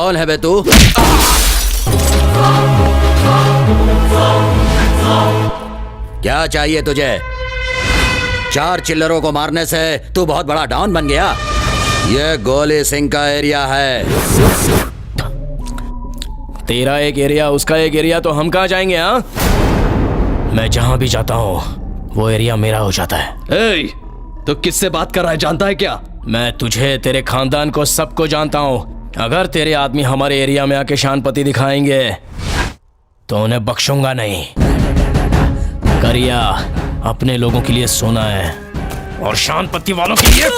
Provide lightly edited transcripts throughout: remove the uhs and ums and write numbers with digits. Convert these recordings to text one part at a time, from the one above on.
कौन है बे तू? क्या चाहिए तुझे? 4 चिल्लरों को मारने से तू बहुत बड़ा डॉन बन गया? ये गोली सिंह का एरिया है। तेरा एक एरिया, उसका एक एरिया, तो हम कहाँ जाएंगे? हाँ, मैं जहां भी जाता हूँ वो एरिया मेरा हो जाता है। ए, तो किससे बात कर रहा है, जानता है क्या? मैं तुझे, तेरे खानदान को, सबको जानता हूँ। अगर तेरे आदमी हमारे एरिया में आके शानपति दिखाएंगे तो उन्हें बख्शूंगा नहीं। करिया अपने लोगों के लिए सोना है और शानपति वालों के लिए।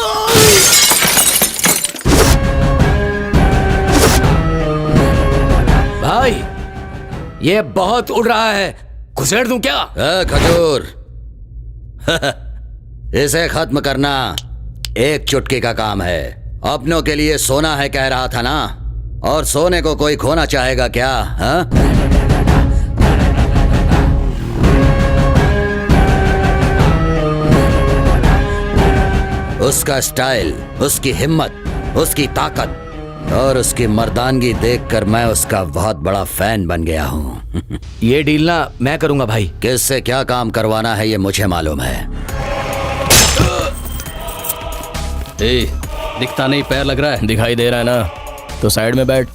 भाई ये बहुत उड़ रहा है, घुसेड़ दूं क्या? खजूर इसे खत्म करना एक चुटकी का काम है। अपनों के लिए सोना है कह रहा था ना, और सोने को कोई खोना चाहेगा क्या? हाँ? उसका स्टाइल, उसकी हिम्मत, उसकी ताकत और उसकी मर्दानगी देखकर मैं उसका बहुत बड़ा फैन बन गया हूँ। ये डील ना मैं करूंगा भाई। किससे क्या काम करवाना है ये मुझे मालूम है। ए, दिखता नहीं, पैर लग रहा है। दिखाई दे रहा है ना, तो साइड में बैठ।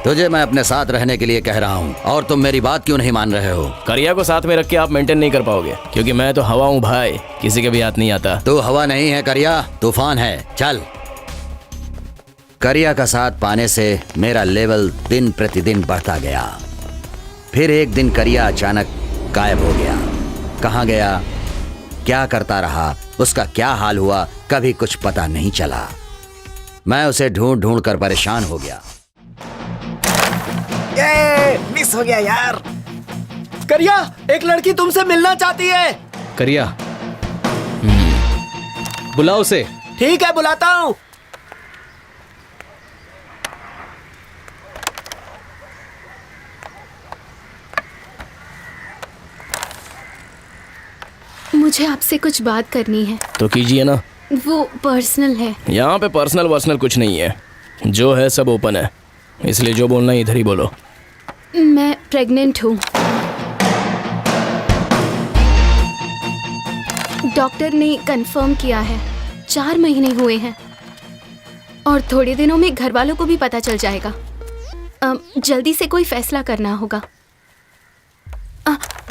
तुझे मैं अपने साथ रहने के लिए कह रहा हूँ और तुम मेरी बात क्यों नहीं मान रहे हो? करिया को साथ में रख के आप मेंटेन नहीं कर पाओगे, क्योंकि मैं तो हवा हूँ भाई, किसी के भी हाथ नहीं आता। तू हवा नहीं है करिया, तूफान है। चल। करिया का साथ पाने से मेरा लेवल दिन प्रतिदिन बढ़ता गया। फिर एक दिन करिया अचानक गायब हो गया। कहाँ गया, क्या करता रहा, उसका क्या हाल हुआ, कभी कुछ पता नहीं चला। मैं उसे ढूंढ ढूंढ कर परेशान हो गया। ये मिस हो गया यार। करिया, एक लड़की तुमसे मिलना चाहती है। करिया, बुलाओ उसे। ठीक है, बुलाता हूँ। मुझे आपसे कुछ बात करनी है। तो कीजिए ना। वो पर्सनल है। यहाँ पे पर्सनल वर्सनल कुछ नहीं है, जो है सब ओपन है, इसलिए जो बोलना है इधर ही बोलो। मैं प्रेग्नेंट हूँ। डॉक्टर ने कंफर्म किया है। 4 महीने हुए हैं और थोड़े दिनों में घर वालों को भी पता चल जाएगा। जल्दी से कोई फैसला करना होगा।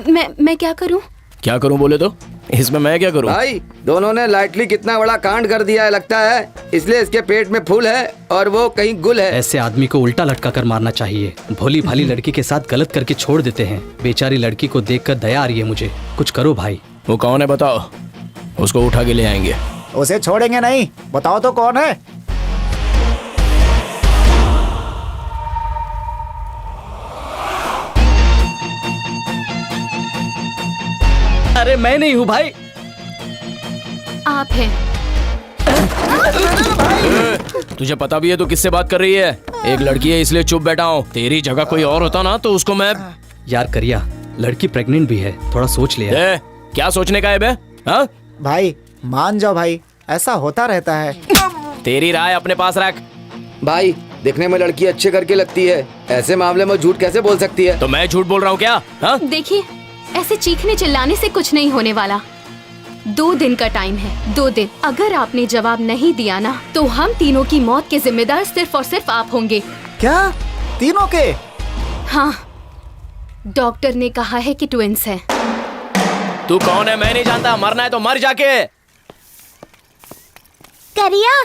मैं क्या करूँ? क्या करूँ बोले तो? इसमें मैं क्या करूँ? भाई, दोनों ने लाइटली कितना बड़ा कांड कर दिया है लगता है, इसलिए इसके पेट में फूल है और वो कहीं गुल है। ऐसे आदमी को उल्टा लटका कर मारना चाहिए। भोली भाली लड़की के साथ गलत करके छोड़ देते हैं। बेचारी लड़की को देखकर दया आ रही है मुझे। कुछ करो भाई। वो कौन है बताओ, उसको उठा के ले आएंगे। उसे छोड़ेंगे नहीं, बताओ तो कौन है? अरे मैं नहीं हूँ भाई। आप हैं। तुझे पता भी है तो किससे बात कर रही है? एक लड़की है इसलिए चुप बैठा हूँ। तेरी जगह कोई और होता ना तो उसको मैं। यार करिया, लड़की प्रेग्नेंट भी है, थोड़ा सोच लिया। क्या सोचने का है बे? हाँ भाई मान जाओ भाई, ऐसा होता रहता है। तेरी राय अपने पास रख। भाई, दिखने में लड़की अच्छे करके लगती है, ऐसे मामले में झूठ कैसे बोल सकती है? तो मैं झूठ बोल रहा हूँ क्या? हाँ? देखिए, ऐसे चीखने चिल्लाने से कुछ नहीं होने वाला। 2 दिन का टाइम है, 2 दिन। अगर आपने जवाब नहीं दिया ना तो हम तीनों की मौत के जिम्मेदार सिर्फ और सिर्फ आप होंगे। क्या? तीनों के? हाँ, डॉक्टर ने कहा है कि ट्विंस हैं। तू कौन है? मैं नहीं जानता। मरना है तो मर जाके। करिया,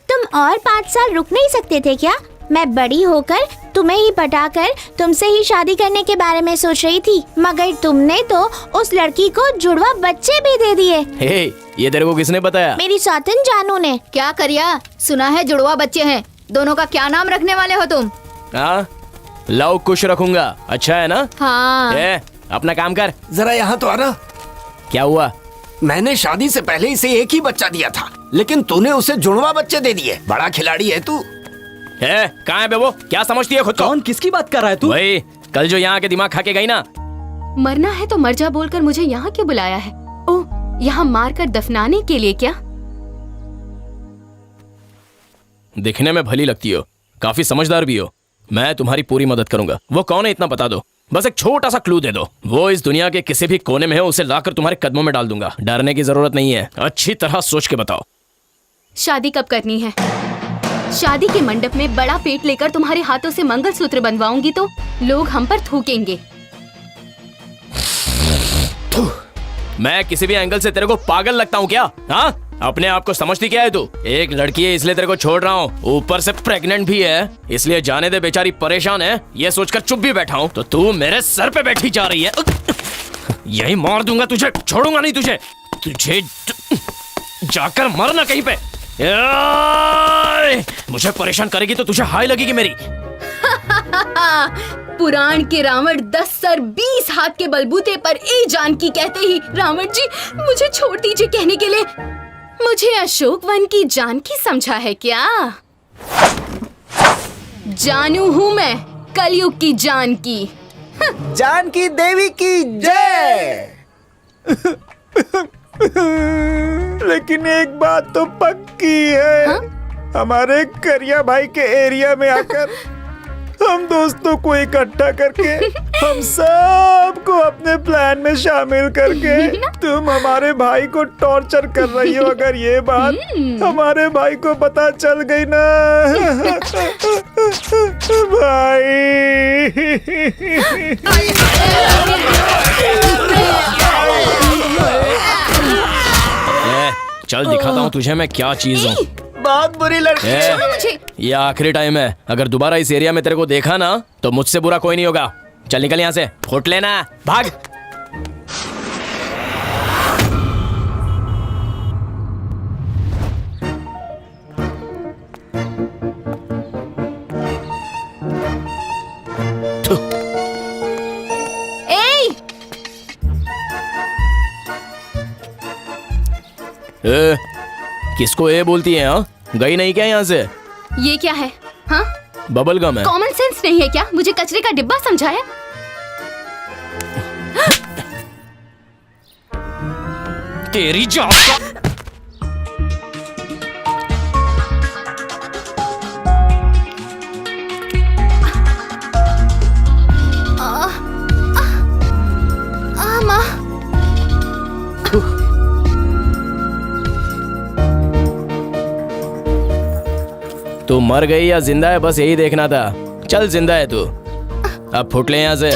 तुम और 5 साल रुक नहीं सकते थे क्या? मैं बड़ी होकर तुम्हें ही पटाकर तुमसे ही शादी करने के बारे में सोच रही थी, मगर तुमने तो उस लड़की को जुड़वा बच्चे भी दे दिए। हे, ये तेरे को किसने बताया? मेरी सौतन जानू ने। क्या करिया, सुना है जुड़वा बच्चे हैं। दोनों का क्या नाम रखने वाले हो तुम? हाँ, लव कुश रखूंगा। अच्छा है ना? हाँ। अपना काम कर। जरा यहाँ तो आना। क्या हुआ? मैंने शादी से पहले इसे एक ही बच्चा दिया था, लेकिन तूने उसे जुड़वा बच्चे दे दिए। बड़ा खिलाड़ी है तू। कहाँ है बे वो? क्या समझती है खुद को? कौन, किसकी बात कर रहा है तू? वही कल जो यहाँ के दिमाग खा के गई ना। मरना है तो मर जा बोलकर मुझे यहाँ क्यों बुलाया है? ओह, यहाँ मार कर दफनाने के लिए क्या? दिखने में भली लगती हो, काफी समझदार भी हो। मैं तुम्हारी पूरी मदद करूंगा। वो कौन है इतना बता दो, बस एक छोटा सा क्लू दे दो। वो इस दुनिया के किसी भी कोने में है, उसे लाकर तुम्हारे कदमों में डाल दूंगा। डरने की जरूरत नहीं है, अच्छी तरह सोच के बताओ। शादी कब करनी है? शादी के मंडप में बड़ा पेट लेकर तुम्हारे हाथों से मंगलसूत्र बनवाऊंगी तो लोग हम पर थूकेंगे। मैं किसी भी एंगल से तेरे को पागल लगता हूँ क्या? हाँ, अपने आप को समझती क्या है तू? एक लड़की है इसलिए तेरे को छोड़ रहा हूँ, ऊपर से प्रेग्नेंट भी है, इसलिए जाने दे, बेचारी परेशान है, ये सोचकर चुप भी बैठा हूँ, तो तू मेरे सर पे बैठी जा रही है। यही मार दूंगा तुझे, छोड़ूंगा नहीं तुझे। तुझे जाकर मरना कहीं पे। मुझे परेशान करेगी तो तुझे हाय लगेगी मेरी। पुराण के रावण 10 सर 20 हाथ के बलबूते पर ए जानकी कहते ही रावण जी मुझे छोड़ दीजिए कहने के लिए। मुझे अशोक वन की जानकी समझा है क्या? जानू हूँ मैं, कलयुग की जानकी। जानकी देवी की जय। लेकिन एक बात तो पक्की है, हमारे करिया भाई के एरिया में आकर हम दोस्तों को इकट्ठा करके हम सबको अपने प्लान में शामिल करके तुम हमारे भाई को टॉर्चर कर रही हो। अगर ये बात हमारे भाई को पता चल गई ना भाई। चल दिखाता हूँ तुझे मैं क्या चीज हूँ। बहुत बुरी लड़की है। मुझे ये आखिरी टाइम है, अगर दोबारा इस एरिया में तेरे को देखा ना तो मुझसे बुरा कोई नहीं होगा। चल निकल यहाँ से, फुट लेना, भाग। ए, किसको ए बोलती है? हाँ, गई नहीं क्या यहाँ से? ये क्या है? हाँ, बबल गम है। कॉमन सेंस नहीं है क्या? मुझे कचरे का डिब्बा समझा है? तेरी जात का। माँ, तू मर गई या जिंदा है, बस यही देखना था। चल जिंदा है तू, अब फुट ले यहाँ से।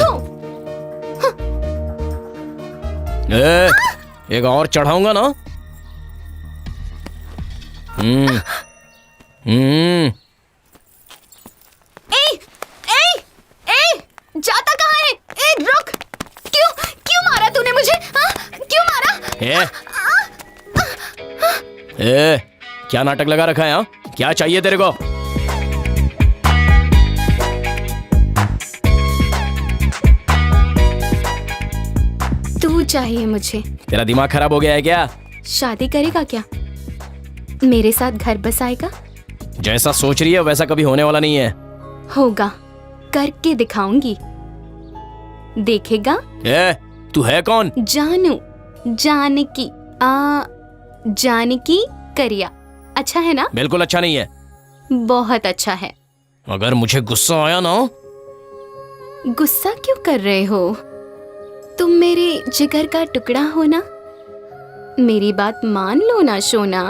एक और चढ़ाऊंगा ना। जाता कहाँ है? रुक! क्यों मारा तूने मुझे? क्यों मारा? क्या नाटक लगा रखा है? हाँ, क्या चाहिए तेरे को? तू चाहिए मुझे। तेरा दिमाग खराब हो गया है क्या? शादी करेगा क्या? मेरे साथ घर बसाएगा? जैसा सोच रही है वैसा कभी होने वाला नहीं है। होगा, करके दिखाऊंगी, देखेगा। तू है कौन? जानू, जानकी, जानकी करिया। अच्छा है ना? बिल्कुल अच्छा नहीं है। बहुत अच्छा है। अगर मुझे गुस्सा आया ना। गुस्सा क्यों कर रहे हो? तुम मेरे जिगर का टुकड़ा हो ना, मेरी बात मान लो ना सोना।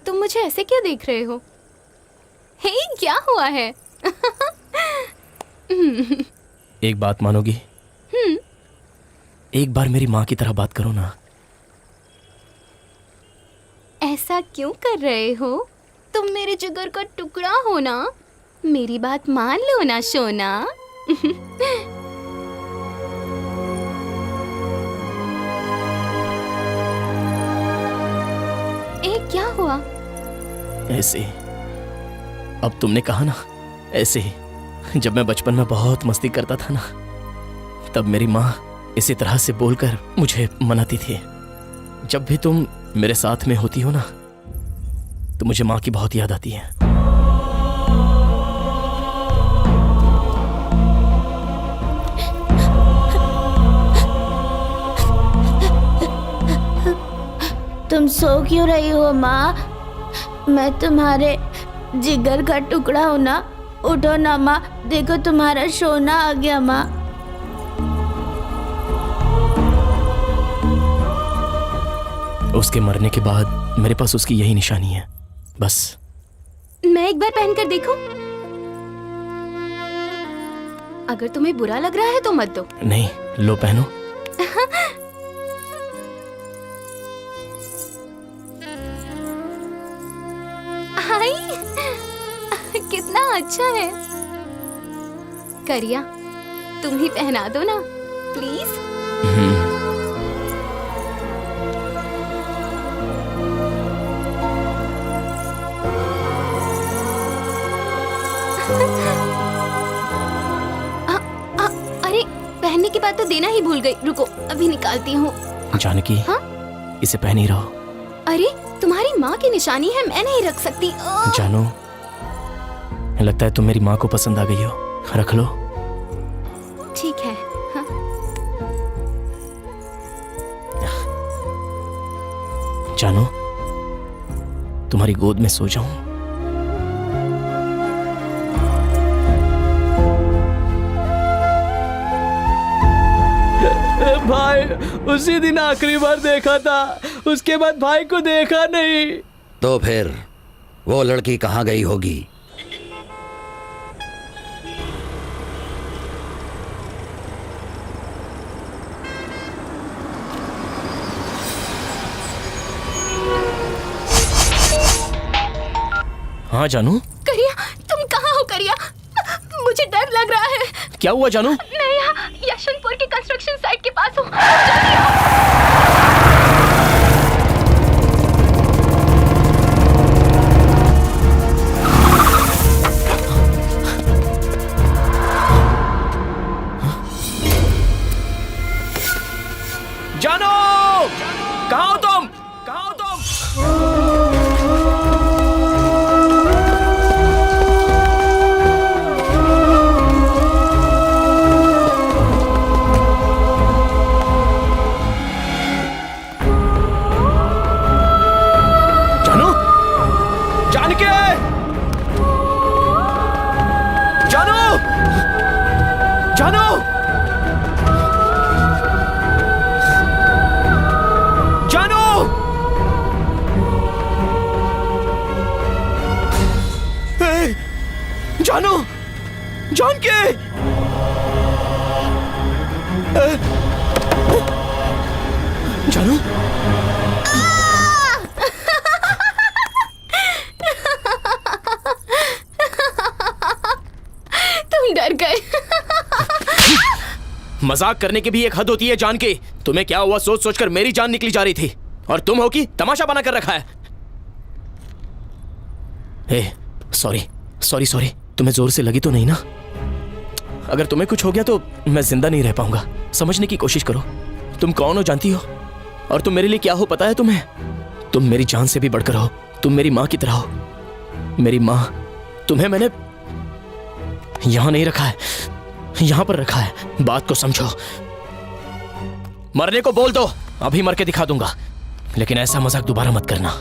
तुम मुझे ऐसे क्यों देख रहे हो? हे, क्या हुआ है? एक बात मानोगी? एक बार मेरी माँ की तरह बात करो ना। ऐसा क्यों कर रहे हो? तुम मेरे जिगर का टुकड़ा हो ना, मेरी बात मान लो ना सोना। क्या हुआ? ऐसे, अब तुमने कहा ना ऐसे ही। जब मैं बचपन में बहुत मस्ती करता था ना, तब मेरी माँ इसी तरह से बोलकर मुझे मनाती थी। जब भी तुम मेरे साथ में होती हो ना तो मुझे माँ की बहुत याद आती है। तुम सो क्यों रही हो माँ? मैं तुम्हारे जिगर का टुकड़ा हूँ ना। उठो ना माँ, देखो तुम्हारा सोना आ गया माँ। उसके मरने के बाद मेरे पास उसकी यही निशानी है बस। मैं एक बार पहन कर देखूं? अगर तुम्हें बुरा लग रहा है तो मत दो। नहीं, लो पहनो। हाय, कितना अच्छा है। करिया, तुम ही पहना दो ना प्लीज। अरे, पहनने के बाद तो देना ही भूल गई। रुको, अभी निकालती हूँ। जानकी, हाँ? इसे पहन ही रहो। अरे, तुम्हारी माँ की निशानी है, मैं नहीं रख सकती। जानो, लगता है तुम मेरी माँ को पसंद आ गई हो। रख लो। ठीक है। हाँ? जानो, तुम्हारी गोद में सो जाऊं? भाई, उसी दिन आखिरी बार देखा था, उसके बाद भाई को देखा नहीं। तो फिर वो लड़की कहाँ गई होगी? हाँ जानू। करिया, तुम कहाँ हो करिया? मुझे डर लग रहा है। क्या हुआ जानू? मैं यहाँ यशवंतपुर की कंस्ट्रक्शन साइट के पास हूँ। जानू, कहाँ हो तुम? कहाँ हो तुम? जानू, जानकी, जानू, तुम डर गए। मजाक करने की भी एक हद होती है जानकी। तुम्हें क्या हुआ सोच सोचकर मेरी जान निकली जा रही थी और तुम हो कि तमाशा बना कर रखा है। सॉरी सॉरी सॉरी, तुम्हें जोर से लगी तो नहीं ना? अगर तुम्हें कुछ हो गया तो मैं जिंदा नहीं रह पाऊंगा। समझने की कोशिश करो। तुम कौन हो जानती हो? और तुम मेरे लिए क्या हो पता है तुम्हें? तुम मेरी जान से भी बढ़कर हो। तुम मेरी माँ की तरह हो। मेरी माँ, तुम्हें मैंने यहां नहीं रखा है, यहां पर रखा है। बात को समझो। मरने को बोल दो, अभी मर के दिखा दूंगा, लेकिन ऐसा मजाक दोबारा मत करना।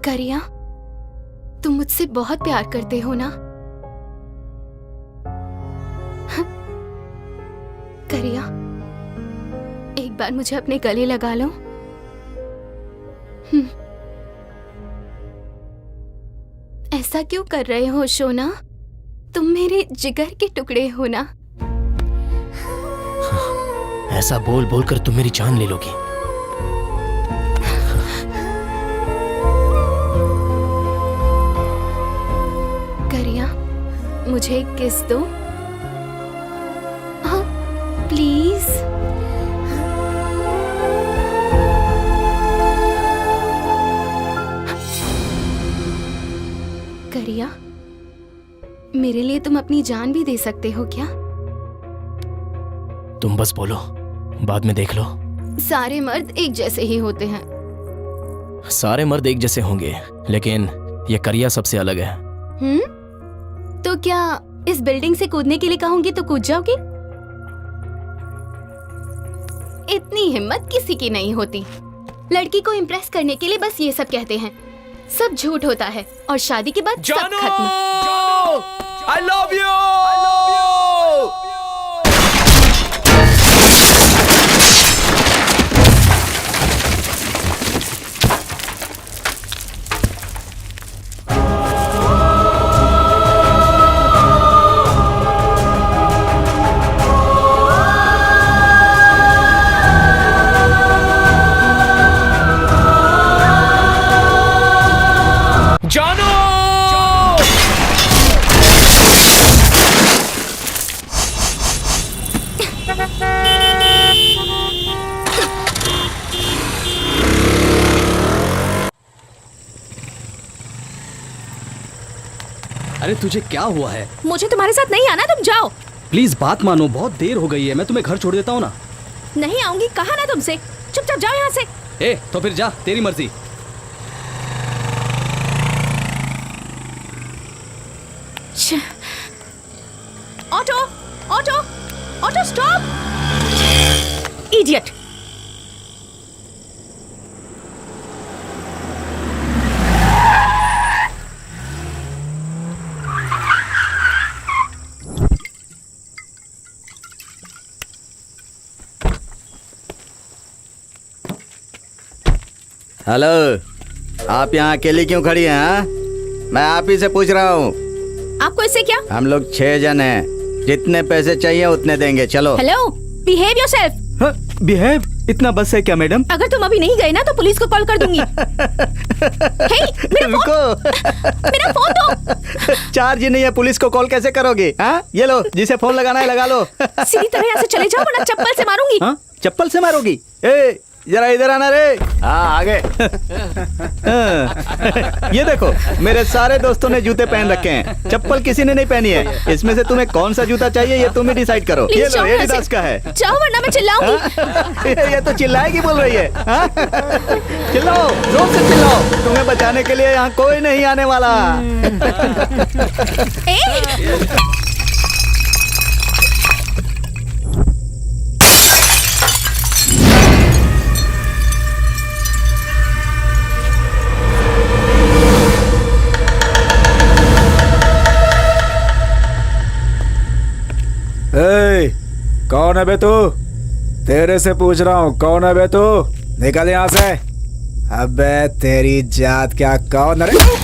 करिया, तुम मुझसे बहुत प्यार करते हो ना? करिया, एक बार मुझे अपने गले लगा लो। ऐसा क्यों कर रहे हो सोना? तुम मेरे जिगर के टुकड़े हो ना? ऐसा बोल बोल कर तुम मेरी जान ले लोगी। करिया, मुझे एक किस दो। हाँ, प्लीज। करिया, मेरे लिए तुम अपनी जान भी दे सकते हो क्या? तुम बस बोलो, बाद में देख लो। सारे मर्द एक जैसे ही होते हैं। सारे मर्द एक जैसे होंगे, लेकिन ये करिया सबसे अलग है। तो क्या इस बिल्डिंग से कूदने के लिए कहूंगी तो कूद जाओगे? इतनी हिम्मत किसी की नहीं होती। लड़की को इम्प्रेस करने के लिए बस ये सब कहते हैं। सब झूठ होता है और शादी के बाद सब खत्म। I love you! जानो! अरे तुझे क्या हुआ है? मुझे तुम्हारे साथ नहीं आना, तुम जाओ। प्लीज बात मानो, बहुत देर हो गई है। मैं तुम्हें घर छोड़ देता हूँ ना। नहीं आऊंगी, कहा ना तुमसे। चुपचाप जाओ यहाँ से। तो फिर जा, तेरी मर्जी। Auto auto auto stop! Idiot! Hello, आप यहाँ अकेली क्यों खड़ी हैं? हाँ? मैं आप ही से पूछ रहा हूँ। आपको इससे क्या? हम लोग 6 जन हैं। जितने पैसे चाहिए उतने देंगे। चलो। Hello, behave yourself. बिहेव? इतना बस है क्या मैडम? अगर तुम अभी नहीं गए ना तो पुलिस को कॉल कर दूंगी। हे, मेरा फोन दो। चार्ज ही नहीं है, पुलिस को कॉल कैसे करोगे? हाँ, ये लो, जिसे फोन लगाना है लगा लो। सीधी तरह यहाँ से चले जाओ वरना चप्पल से मारूंगी। हाँ? चप्पल से मारोगी? ए, जरा इधर आना रे। हाँ, आगे। ये देखो, मेरे सारे दोस्तों ने जूते पहन रखे हैं, चप्पल किसी ने नहीं पहनी है। इसमें से तुम्हें कौन सा जूता चाहिए ये तुम ही डिसाइड करो। ये लो, एडिडास का है। जाओ वरना मैं चिल्लाऊंगी। ये तो चिल्लाएगी बोल रही है। हाँ? चिल्लाओ, जोर से चिल्लाओ, तुम्हें बचाने के लिए यहाँ कोई नहीं आने वाला। कौन है बे तू? तेरे से पूछ रहा हूँ, कौन है बे तू? निकल यहाँ से। अबे तेरी जात क्या, कौन है?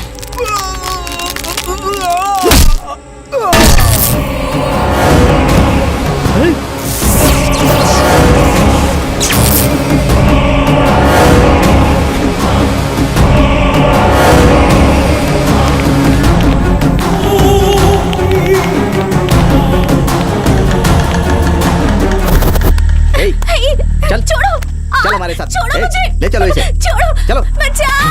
चल, छोड़ो, चल हमारे साथ। छोड़ो मुझे। ले चलो इसे। छोड़ो, चलो। बचाओ।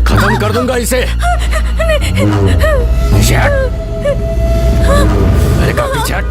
खत्म कर दूंगा इसे। अरे का पीछे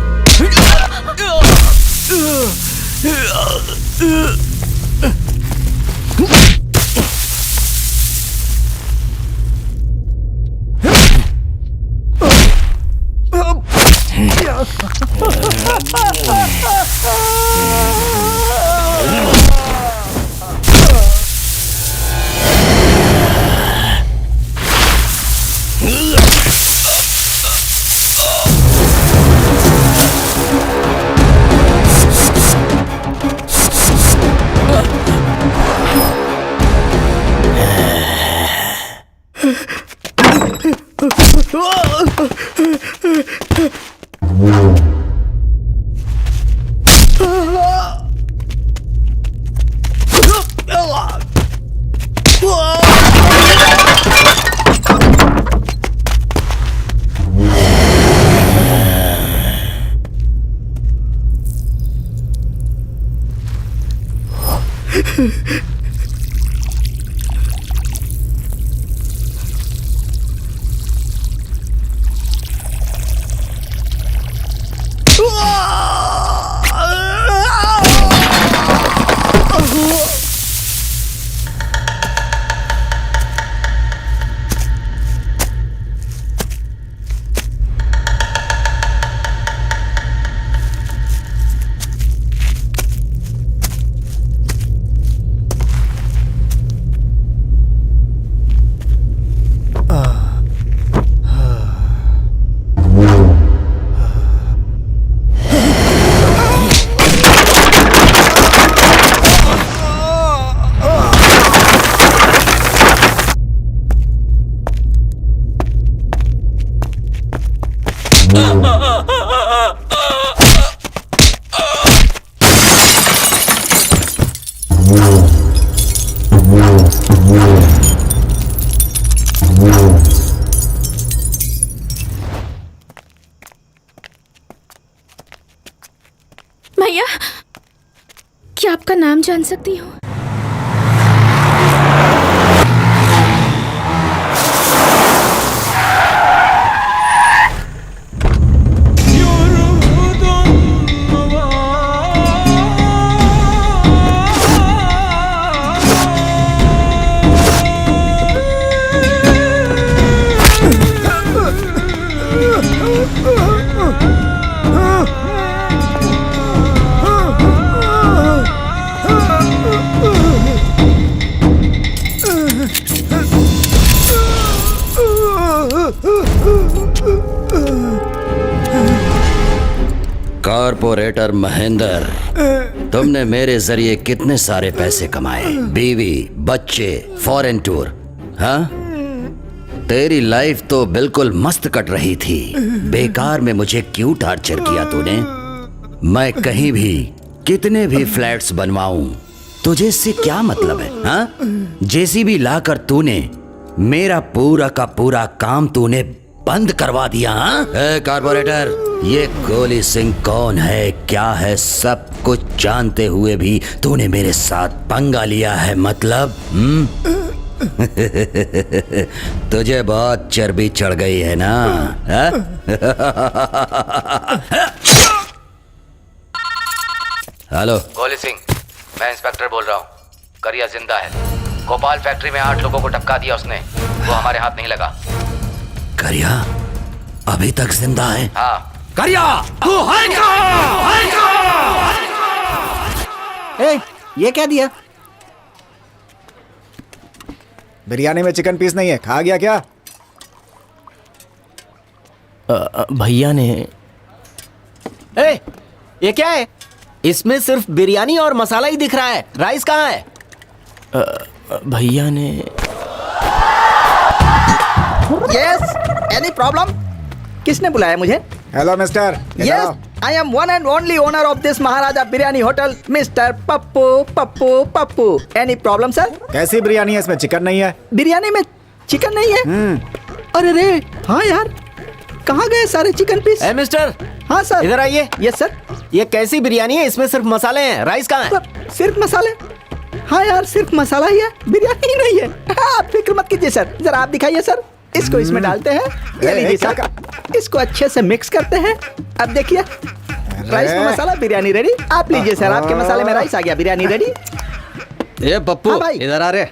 भैया, क्या आपका नाम जान सकती हूँ? कॉर्पोरेटर महेंद्र, तुमने मेरे जरिए कितने सारे पैसे कमाए, बीवी, बच्चे, फॉरेन टूर। हाँ, तेरी लाइफ तो बिल्कुल मस्त कट रही थी। बेकार में मुझे क्यों टॉर्चर किया तूने? मैं कहीं भी कितने भी फ्लैट्स बनवाऊं, तुझे इससे क्या मतलब है? हाँ, जेसीबी लाकर तूने मेरा पूरा का पूरा काम तूने बंद करवा दिया। हाँ? कॉर्पोरेटर, ये गोली सिंह कौन है, क्या है, सब कुछ जानते हुए भी तूने मेरे साथ पंगा लिया है, मतलब? तुझे बहुत चर्बी चढ़ गई है ना? हेलो, गोली सिंह, मैं इंस्पेक्टर बोल रहा हूँ। करिया जिंदा है। गोपाल फैक्ट्री में 8 लोगों को टपका दिया उसने, वो हमारे हाथ नहीं लगा। करिया अभी तक जिंदा है? हाँ। करिया, तू है क्या? ये क्या दिया? बिरयानी में चिकन पीस नहीं है, खा गया क्या? भैया ने। ये क्या है? इसमें सिर्फ बिरयानी और मसाला ही दिख रहा है, राइस कहाँ है? भैया ने। Yes, any problem? किसने बुलाया मुझे? Hello mister. Yes, I am one and only owner of this Maharaja biryani hotel, mister Pappu Pappu Pappu. Any problem sir? कैसी बिरयानी है, इसमें चिकन नहीं है? बिरयानी में चिकन नहीं है? अरे रे, हाँ यार, कहाँ गए सारे चिकन पीस? मिस्टर, हाँ सर। इधर आइए। Yes sir. ये कैसी बिरयानी है? इसमें सिर्फ मसाले हैं, राइस कहाँ है? सिर्फ मसाले? हाँ यार, सिर्फ मसाला ही है, बिरयानी ही नहीं है। आप फिक्र मत कीजिए सर, जरा आप दिखाइए सर। इसको इसमें डालते हैं, ये लीजिए सर, इसको अच्छे से मिक्स करते हैं। अब देखिए, राइस में मसाला, बिरयानी रेडी। आप लीजिए सर, आपके मसाले में राइस आ गया, बिरयानी रेडी। ये पप्पू, हाँ भाई। इधर आ रहे।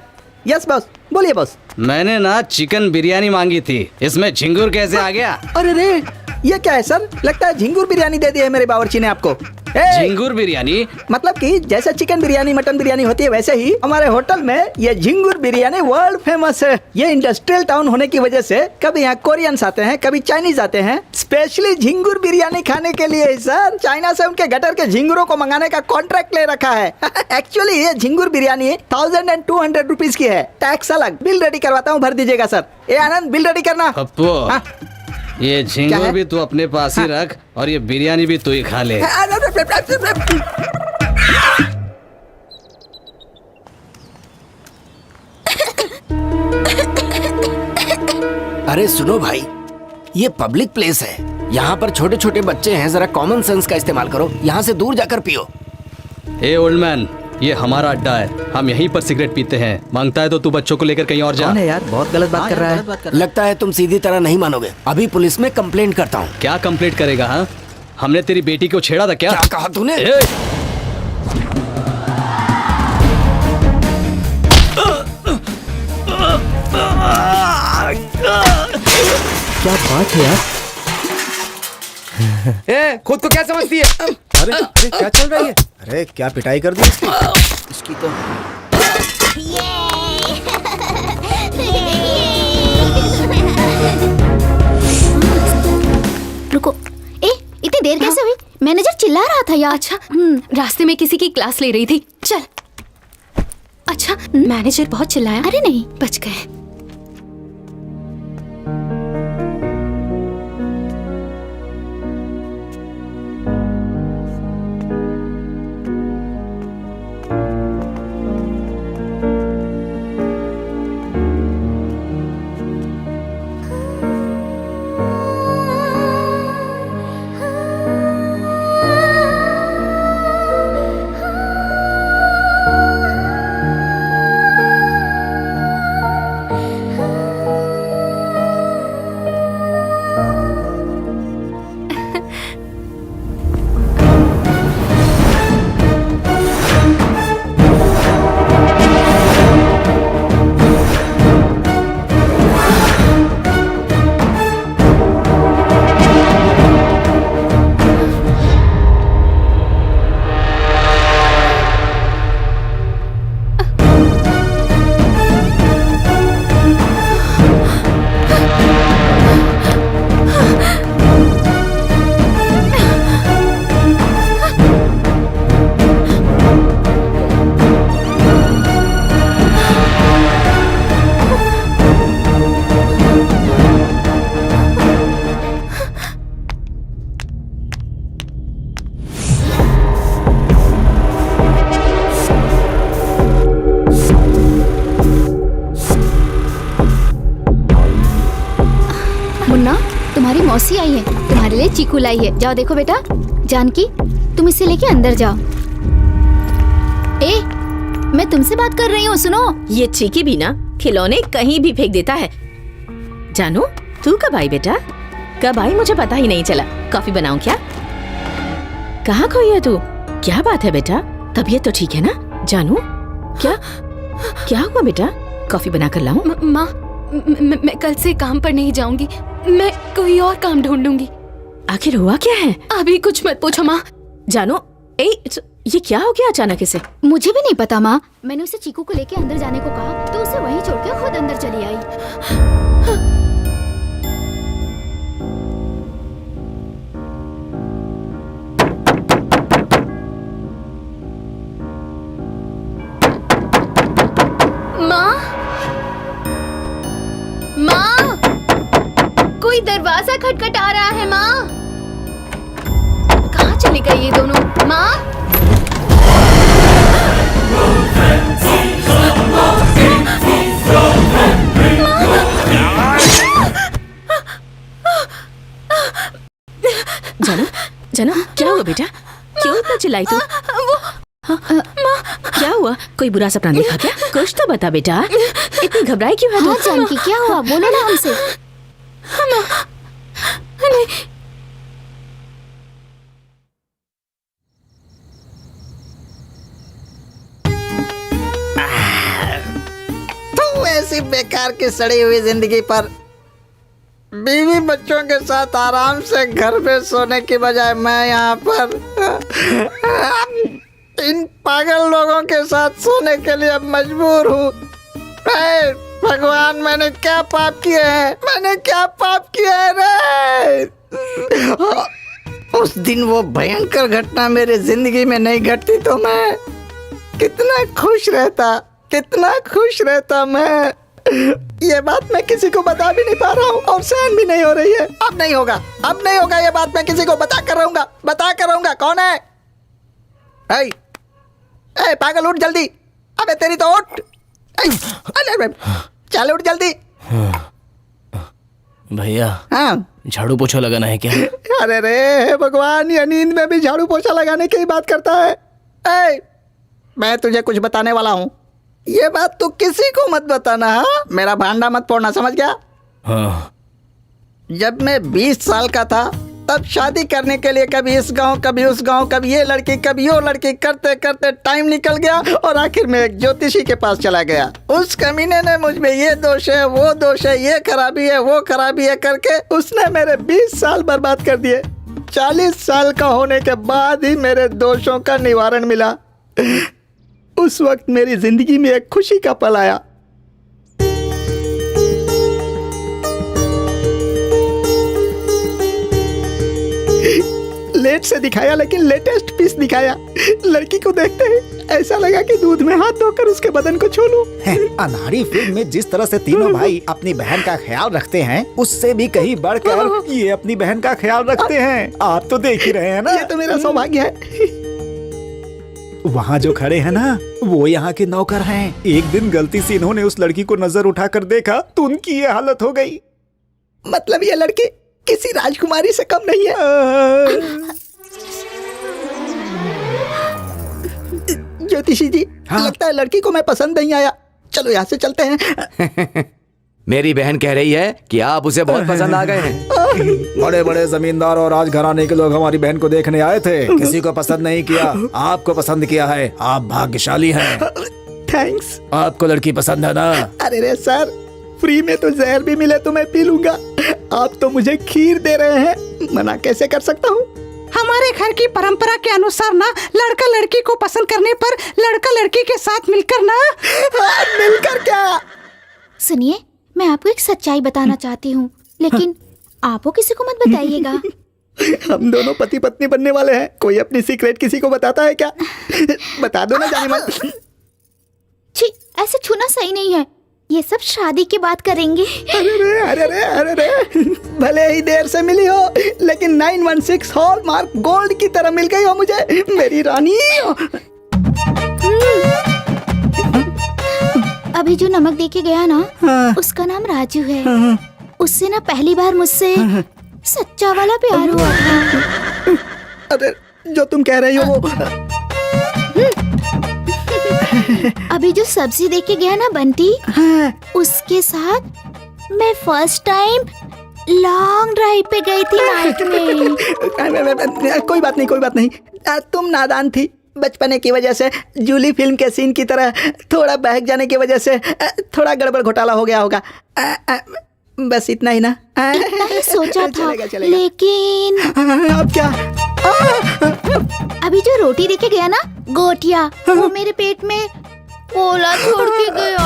यस बॉस, बोलिए बॉस। मैंने ना चिकन बिरयानी मांगी थी, इसमें झिंगुर कैसे आ गया? अरे रे, ये क्या है सर? लगता है झिंगुर बिरयानी दे दी है मेरे बावर्ची ने आपको। झिंगुर बिरयानी मतलब कि जैसे चिकन बिरयानी मटन बिरयानी होती है, वैसे ही हमारे होटल में ये झिंगुर बिरयानी वर्ल्ड फेमस है। ये इंडस्ट्रियल टाउन होने की वजह से कभी यहाँ कोरियंस आते हैं, कभी चाइनीज आते हैं, स्पेशली झिंगुर बिरयानी खाने के लिए। सर, चाइना से उनके गटर के झिंगुरों को मंगाने का कॉन्ट्रैक्ट ले रखा है। एक्चुअली ये झिंगुर बिरयानी 1200 रुपीज की है, टैक्स अलग। बिल रेडी करवाता हूँ, भर दीजिएगा सर। ए आनंद, बिल रेडी करना। पप्पू, हाँ? ये झिंगुर भी तू अपने पास ही रख और ये बिरयानी भी तू ही खा ले। अरे सुनो भाई, ये पब्लिक प्लेस है, यहाँ पर छोटे छोटे बच्चे हैं, जरा कॉमन सेंस का इस्तेमाल करो। यहाँ से दूर जाकर पियो। ए ओल्ड मैन, ये हमारा अड्डा है, हम यहीं पर सिगरेट पीते हैं। मांगता है तो तू बच्चों को लेकर कहीं और जा। कौन है यार, बहुत गलत बात कर रहा है। लगता है तुम सीधी तरह नहीं मानोगे, अभी पुलिस में कंप्लेंट करता हूँ। क्या कंप्लेंट करेगा? हाँ, हमने तेरी बेटी को छेड़ा था क्या? क्या कहा तूने? क्या बात है यार? ए, खुद को क्या समझती है? अरे अरे क्या चल रहा है? अरे क्या पिटाई कर दी इसकी तो। रुको, इतनी देर कैसे हुई? मैनेजर चिल्ला रहा था यार। अच्छा, रास्ते में किसी की क्लास ले रही थी। चल। अच्छा, मैनेजर बहुत चिल्लाया? अरे नहीं, बच गए। तुम्हारी मौसी आई है, तुम्हारे लिए चीकू लाई है। जाओ देखो बेटा। जानकी, तुम इसे लेके अंदर जाओ। मैं तुमसे बात कर रही हूँ, सुनो। ये चीकी भी ना खिलौने कहीं भी फेंक देता है। जानू, तू कब आई बेटा? कब आई मुझे पता ही नहीं चला। कॉफी बनाऊं क्या? कहाँ खोई है तू? क्या बात है बेटा, तबीयत तो ठीक है ना? जानू, क्या हुआ बेटा? कॉफी बनाकर लाऊं? माँ, मैं कल से काम पर नहीं जाऊंगी, मैं कोई और काम ढूंढूंगी। आखिर हुआ क्या है? अभी कुछ मत पूछो माँ। जानू, ये क्या हो गया अचानक इसे? मुझे भी नहीं पता माँ। मैंने उसे चीकू को लेके अंदर जाने को कहा तो उसे वहीं छोड़ के खुद अंदर चली आई। माँ, कोई दरवाजा खटखटा रहा है। माँ, कहाँ चली गई ये दोनों? माँ, जानू, क्यों इतना चिल्लाई तू? क्या हुआ? कोई बुरा सपना देखा क्या? कुछ तो बता बेटा, इतनी घबराई क्यों है? हाँ जानकी, क्या हुआ? बोलो ना हमसे। तू ऐसी बेकार की सड़ी हुई जिंदगी पर बीवी बच्चों के साथ आराम से घर पे सोने की बजाय मैं यहाँ पर इन पागल लोगों के साथ सोने के लिए मजबूर हूँ। भगवान, मैंने क्या पाप किए हैं? मैंने क्या पाप किए हैं रे? उस दिन वो भयंकर घटना मेरे जिंदगी में नहीं घटती तो मैं कितना खुश रहता मैं। ये बात मैं किसी को बता भी नहीं पा रहा हूँ और सहन भी नहीं हो रही है। अब नहीं होगा ये बात मैं किसी को बता कर रहूंगा। कौन है? ए पागल, उठ जल्दी। अबे तेरी तो उठ। चल उठ जल्दी। भैया, हाँ झाड़ू पोछा लगाना है क्या? अरे रे भगवान, ये नींद में भी झाड़ू पोछा लगाने की बात करता है। मैं तुझे कुछ बताने वाला हूँ, ये बात तू किसी को मत बताना। हाँ, मेरा भांडा मत फोड़ना, समझ गया? हाँ। जब मैं 20 साल का था तब शादी करने के लिए कभी इस गांव कभी उस गांव, कभी ये लड़की कभी वो लड़की करते करते टाइम निकल गया और आखिर में एक ज्योतिषी के पास चला गया। उस कमीने ने मुझ में ये दोष है, वो दोष है, ये खराबी है, वो खराबी है करके उसने मेरे 20 साल बर्बाद कर दिए। 40 साल का होने के बाद ही मेरे दोषों का निवारण मिला। उस वक्त मेरी जिंदगी में एक खुशी का पल आया। लेट से दिखाया लेकिन लेटेस्ट पीस दिखाया। लड़की को देखते ही ऐसा लगा कि दूध में हाथ धोकर उसके बदन को छू लूं। अनाड़ी फिल्म में जिस तरह से तीनों भाई अपनी बहन का ख्याल रखते हैं, उससे भी कहीं बढ़कर ये अपनी बहन का ख्याल रखते हैं। आप तो देख ही रहे हैं ना। ये तो मेरा सौभाग्य है। वहाँ जो खड़े हैं ना, वो यहाँ के नौकर हैं। एक दिन गलती से इन्होंने उस लड़की को नजर उठाकर देखा तो उनकी ये हालत हो गई। मतलब ये लड़की किसी राजकुमारी से कम नहीं है। ज्योतिषी जी, हाँ? लगता है लड़की को मैं पसंद नहीं आया। चलो यहाँ से चलते हैं। मेरी बहन कह रही है कि आप उसे बहुत पसंद आ गए हैं। बड़े बड़े जमींदार और राजघराने के लोग हमारी बहन को देखने आए थे, किसी को पसंद नहीं किया, आपको पसंद किया है। आप भाग्यशाली हैं। थैंक्स। आपको लड़की पसंद है ना? अरे रे सर, फ्री में तो जहर भी मिले तो मैं पी लूंगा। आप तो मुझे खीर दे रहे हैं, मना कैसे कर सकता हूँ? हमारे घर की परंपरा के अनुसार ना, लड़का लड़की को पसंद करने पर लड़का लड़की के साथ मिलकर ना। मिलकर क्या? सुनिए, मैं आपको एक सच्चाई बताना चाहती हूँ, लेकिन आप वो किसी को मत बताइएगा। हम दोनों पति पत्नी बनने वाले हैं। कोई अपनी सीक्रेट किसी को बताता है क्या? बता दो ना जाने मन। छी, ऐसे छूना सही नहीं है। ये सब शादी के बाद करेंगे। अरे रे, भले ही देर से मिली हो, लेकिन 916 हॉलमार्क गोल्ड की तरह मिल गई हो मुझे, मेरी रानी। अभी जो नमक दे के गया ना, हाँ। उसका नाम राजू है। उससे ना पहली बार मुझसे सच्चा वाला प्यार हुआ था। अरे जो तुम कह रही हो वो। अभी जो सब्जी दे के गया ना बंटी, उसके साथ मैं फर्स्ट टाइम लॉन्ग ड्राइव पे गई थी नाइट में। कोई बात नहीं। तुम नादान थी। बचपने की वजह से जूली फिल्म के सीन की तरह थोड़ा बहक जाने की वजह से थोड़ा गड़बड़ घोटाला हो गया होगा। बस इतना ही ना। इतना ही सोचा था, चलेगा। लेकिन अब क्या? अभी जो रोटी देके गया ना, गोटिया, वो मेरे पेट में गोला छोड़ के गया।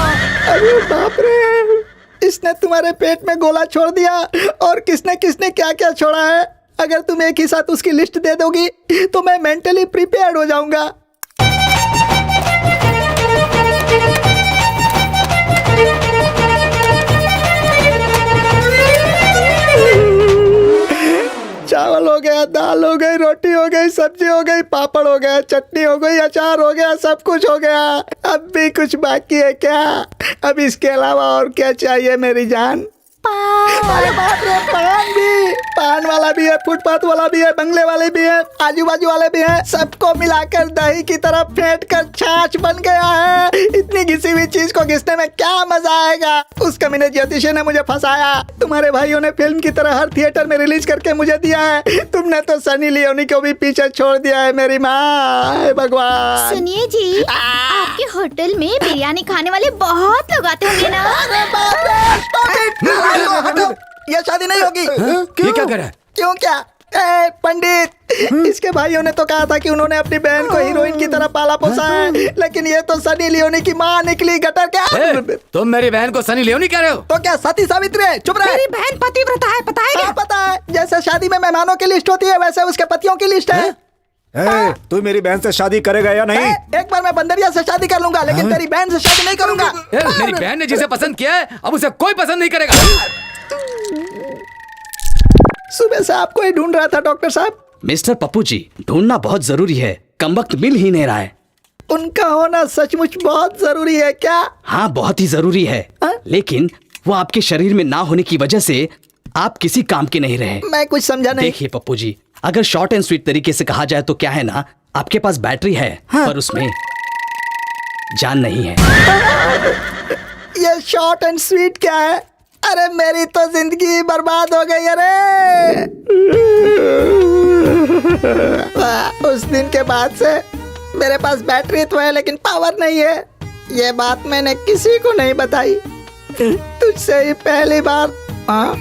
अरे बाप रे, इसने तुम्हारे पेट में गोला छोड़ दिया। और किसने किसने क्या क्या छोड़ा है? अगर तुम एक ही साथ उसकी लिस्ट दे दोगी तो मैं मेंटली प्रिपेयर्ड हो जाऊंगा। चावल हो गया, दाल हो गई, रोटी हो गई, सब्जी हो गई, पापड़ हो गया, चटनी हो गई, अचार हो गया, सब कुछ हो गया। अब भी कुछ बाकी है क्या? अब इसके अलावा और क्या चाहिए मेरी जान? अरे बाप रे, पान भी, पान वाला भी है, फुटपाथ वाला भी है, बंगले वाले भी है, आजू बाजू वाले भी है, सबको मिलाकर दही की तरह फेंट कर छाछ बन गया है। इतनी घिसी हुई चीज को घिसने में क्या मजा आएगा। उस कमीने ज्योतिषी ने मुझे फंसाया। तुम्हारे भाइयों ने फिल्म की तरह हर थिएटर में रिलीज करके मुझे दिया है। तुमने तो सनी लियोनी को भी पीछे छोड़ दिया है मेरी माँ। हे भगवान। सुनिए जी, आपके होटल में बिरयानी खाने वाले बहुत लोग आते होंगे ना? अरे बाप रे, stop it! हटो, ये शादी नहीं होगी। ये क्या कर रहा है? क्यों क्या? ए, पंडित, इसके भाइयों ने तो कहा था कि उन्होंने अपनी बहन को हीरोइन की तरह पाला पोसा है, लेकिन ये तो सनी लियोनी की माँ निकली। गटर क्या? तुम मेरी बहन को सनी लियोनी कह रहे हो? तो क्या सती सावित्री है? चुप रहे। मेरी बहन पतिव्रता है, पता है क्या? पता है। जैसे शादी में मेहमानों की लिस्ट होती है, वैसे उसके पतियों की लिस्ट है। तू मेरी बहन से शादी करेगा या नहीं? एक बार मैं बंदरिया से शादी कर लूंगा, लेकिन तेरी बहन से शादी नहीं करूंगा। मेरी बहन ने जिसे पसंद किया है, अब उसे कोई पसंद नहीं करेगा। सुबह से आपको ही ढूंढ रहा था डॉक्टर साहब। मिस्टर पप्पू जी, ढूंढना बहुत जरूरी है, कमबख्त मिल ही नहीं रहा है। उनका होना सचमुच बहुत जरूरी है क्या? हाँ, बहुत ही जरूरी है, लेकिन वो आपके शरीर में ना होने की वजह से आप किसी काम के नहीं रहे। मैं कुछ समझा नहीं। देखिए पप्पू जी, अगर शॉर्ट एंड स्वीट तरीके से कहा जाए तो क्या है ना, आपके पास बैटरी है, पर उसमें जान नहीं है। ये शॉर्ट एंड स्वीट क्या है? अरे मेरी तो जिंदगी बर्बाद हो गई। अरे उस दिन के बाद से मेरे पास बैटरी तो है, लेकिन पावर नहीं है। ये बात मैंने किसी को नहीं बताई, तुझसे ही पहली बार। हाँ,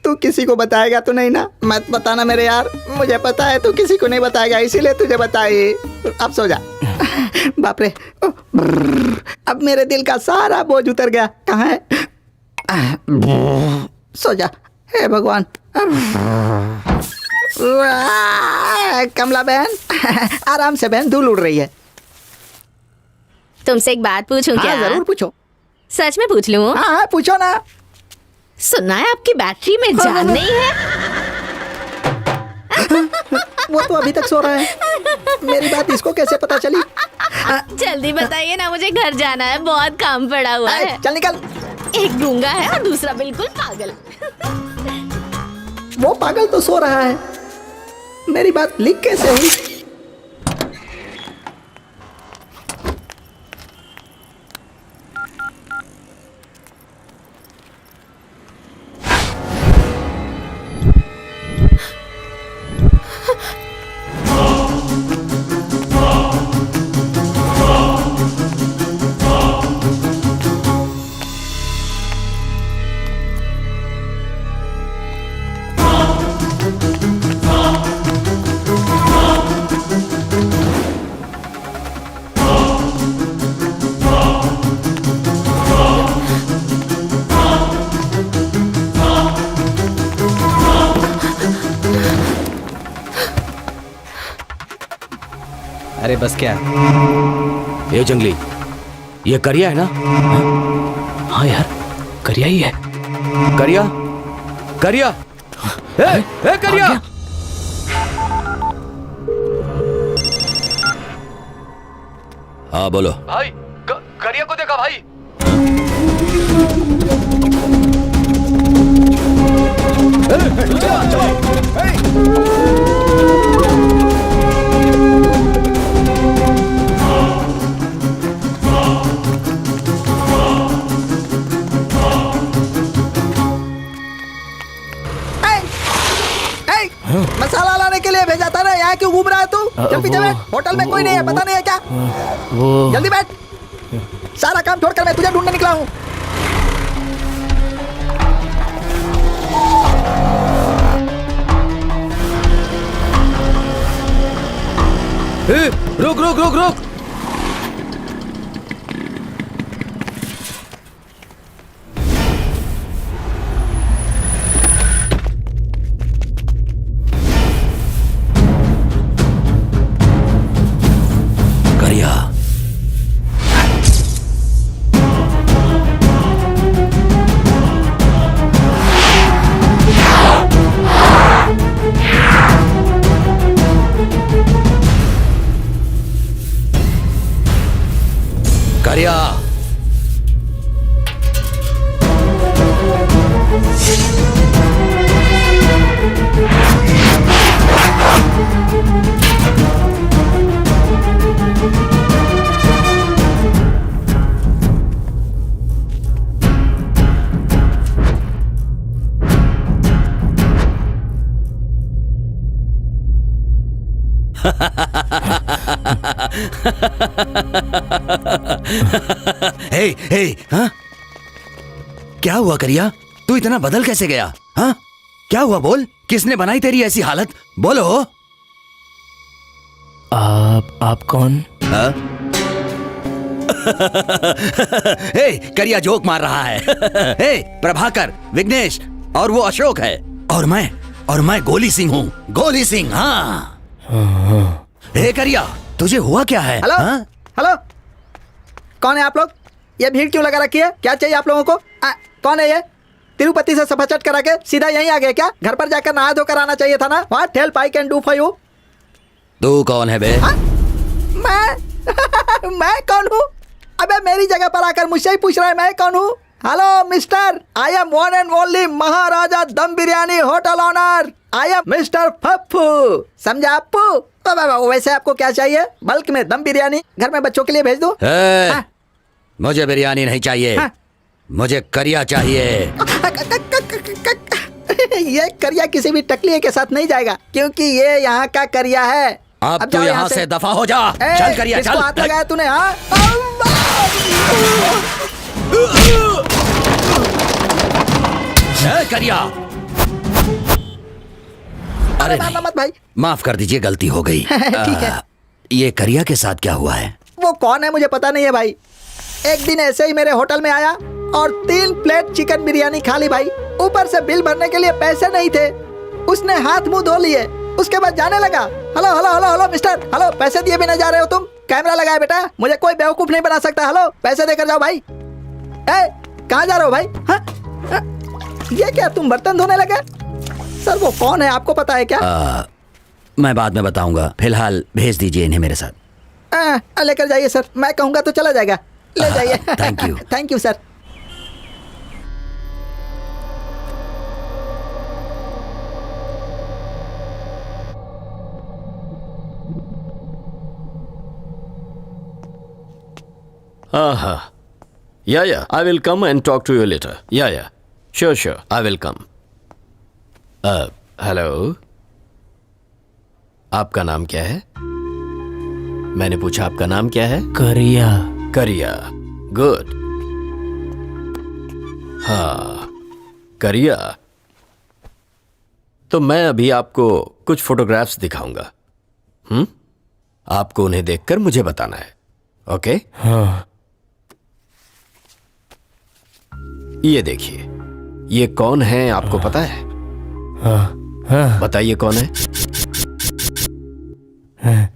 तू किसी को बताएगा तो नहीं ना? मत बताना मेरे यार, मुझे पता है तू किसी को नहीं बताएगा, इसीलिए तुझे बताई। अब सो जा। बाप रे, अब मेरे दिल का सारा बोझ उतर गया। कहाँ है? सो जा। हे भगवान। कमला बहन, आराम से बहन, धूल उड़ रही है। तुमसे एक बात पूछूं क्या? जरूर पूछो। सच में पूछ लूं? हाँ, पूछो ना। सुना है आपकी बैटरी में जान नहीं है? वो तो अभी तक सो रहा है। मेरी बात इसको कैसे पता चली? जल्दी बताइए ना, मुझे घर जाना है, बहुत काम पड़ा हुआ है। चल निकल। एक गूंगा है और दूसरा बिल्कुल पागल। वो पागल तो सो रहा है, मेरी बात लीक कैसे हुई? अरे बस क्या? ये जंगली, ये करिया है ना? हाँ यार, करिया ही है। करिया, करिया, ए करिया। हाँ बोलो। भाई, करिया को देखा भाई। मसाला लाने के लिए भेजा था ना, यहाँ क्यों घूम रहा है तू? चल पीछे बैठ, होटल में कोई नहीं है, पता नहीं है क्या? जल्दी बैठ, सारा काम छोड़कर मैं तुझे ढूंढने निकला हूँ। रुक रुक रुक रुक। करिया, हे हे हाँ? क्या हुआ करिया? तू इतना बदल कैसे गया? हाँ? क्या हुआ बोल? किसने बनाई तेरी ऐसी हालत? बोलो। आप कौन? हाँ? हे करिया जोक मार रहा है। हे प्रभाकर, विघ्नेश और वो अशोक है और मैं गोली सिंह हूँ। गोली सिंह। हाँ। हे करिया, तुझे हुआ क्या है? हेलो हाँ? हेलो, कौन है आप लोग? ये भीड़ क्यों लगा रखी है? क्या चाहिए आप लोगों को? कौन है ये? तिरुपति से सफाचट करा के सीधा यहीं आ गए क्या? घर पर जाकर नहा धोकर आना चाहिए था ना। What help I can do for you? तू कौन है बे? मैं कौन हूँ? अबे मेरी जगह पर आकर मुझसे ही पूछ रहा है मैं कौन हूँ? Hello mister, I am one and only Maharaja dum biryani hotel owner. I am mister Pappu, समझा अप्पू? वैसे आपको क्या चाहिए? बल्क में दम बिरयानी घर में बच्चों के लिए भेज दूं? मुझे बिरयानी नहीं चाहिए। मुझे करिया चाहिए। ये करिया किसी भी टकलिए के साथ नहीं जाएगा, क्योंकि ये यहाँ का करिया है। अब तू यहाँ से दफा हो जा। चल करिया चल। हाथ लगाया तूने? हाँ करिया। अरे मत भाई, माफ कर दीजिए, गलती हो गई। ठीक है। ये करिया के साथ क्या हुआ है? वो कौन है मुझे पता नहीं है भाई। एक दिन ऐसे ही मेरे होटल में आया और 3 प्लेट चिकन बिरयानी खा ली भाई। ऊपर से बिल भरने के लिए पैसे नहीं थे। उसने हाथ मुंह धो लिए, उसके बाद जाने लगा। Hello hello hello hello mister, hello, पैसे दिए बिना जा रहे हो तुम? कैमरा लगाया बेटा, मुझे कोई बेवकूफ नहीं बना सकता। हेलो, पैसे देकर जाओ भाई। कहाँ जा रहे हो भाई? हाँ? ये क्या, तुम बर्तन धोने लगे? सर वो कौन है आपको पता है क्या? मैं बाद में बताऊंगा, फिलहाल भेज दीजिए इन्हें मेरे साथ। लेकर जाइए सर, मैं कहूंगा तो चला जाएगा। ले जाइए। Thank you. Thank you sir. Yeah, I will come and talk to you later. Yeah, sure, I will come. Hello, आपका नाम क्या है? मैंने पूछा आपका नाम क्या है? करिया। करिया, गुड। हाँ, करिया। तो मैं अभी आपको कुछ फोटोग्राफ्स दिखाऊंगा। आपको उन्हें देखकर मुझे बताना है, ओके? हाँ। ये देखिए, ये कौन है आपको पता है? हाँ। बताइए कौन है?